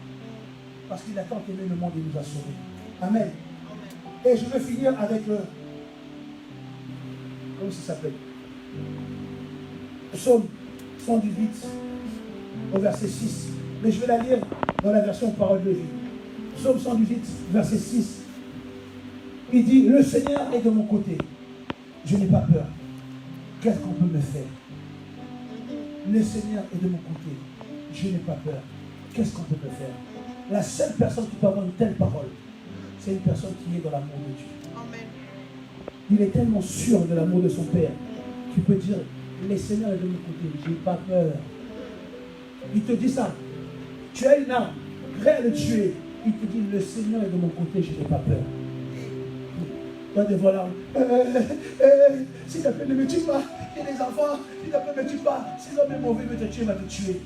Parce qu'il a tant aimé le monde et nous a sauvés. Amen. Et je veux finir avec le... Comment ça s'appelle? Psaume 118, au verset 6. Mais je vais la lire dans la version Parole de vie. Psaume 118, verset 6. Il dit, le Seigneur est de mon côté. Je n'ai pas peur. Qu'est-ce qu'on peut me faire? Le Seigneur est de mon côté. Je n'ai pas peur. Qu'est-ce qu'on peut me faire? La seule personne qui peut avoir une telle parole, c'est une personne qui est dans l'amour de Dieu. Amen. Il est tellement sûr de l'amour de son Père qu'il peut dire, le Seigneur est de mon côté, je n'ai pas peur. Il te dit ça. Tu as une arme, prêt à le tuer. Il te dit, le Seigneur est de mon côté, je n'ai pas peur. Toi devant l'arme, s'il te plaît, ne me tue pas. Il y a des enfants, s'il te plaît, ne me tue pas. Si l'homme est mauvais, veut te tuer, il va te tuer.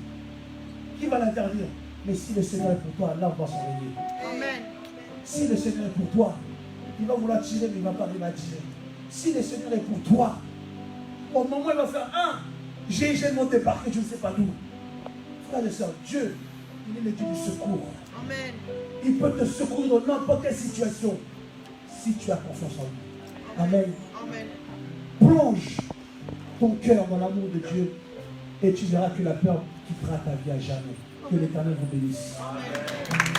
Qui va l'interdire? Mais si le Seigneur est pour toi, l'arme va s'enrayer. Amen. Si le Seigneur est pour toi, il va vouloir tirer, mais il ne va pas arriver à tirer. Si le Seigneur est pour toi, au moment où il va faire un, j'ai mon débarqué, je ne sais pas d'où. Frère et soeur, Dieu, il est le Dieu du secours. Amen. Il peut te secourir dans n'importe quelle situation si tu as confiance en lui. Amen. Amen. Plonge ton cœur dans l'amour de Dieu et tu verras que la peur quittera ta vie à jamais. Que l'Éternel vous bénisse. Amen.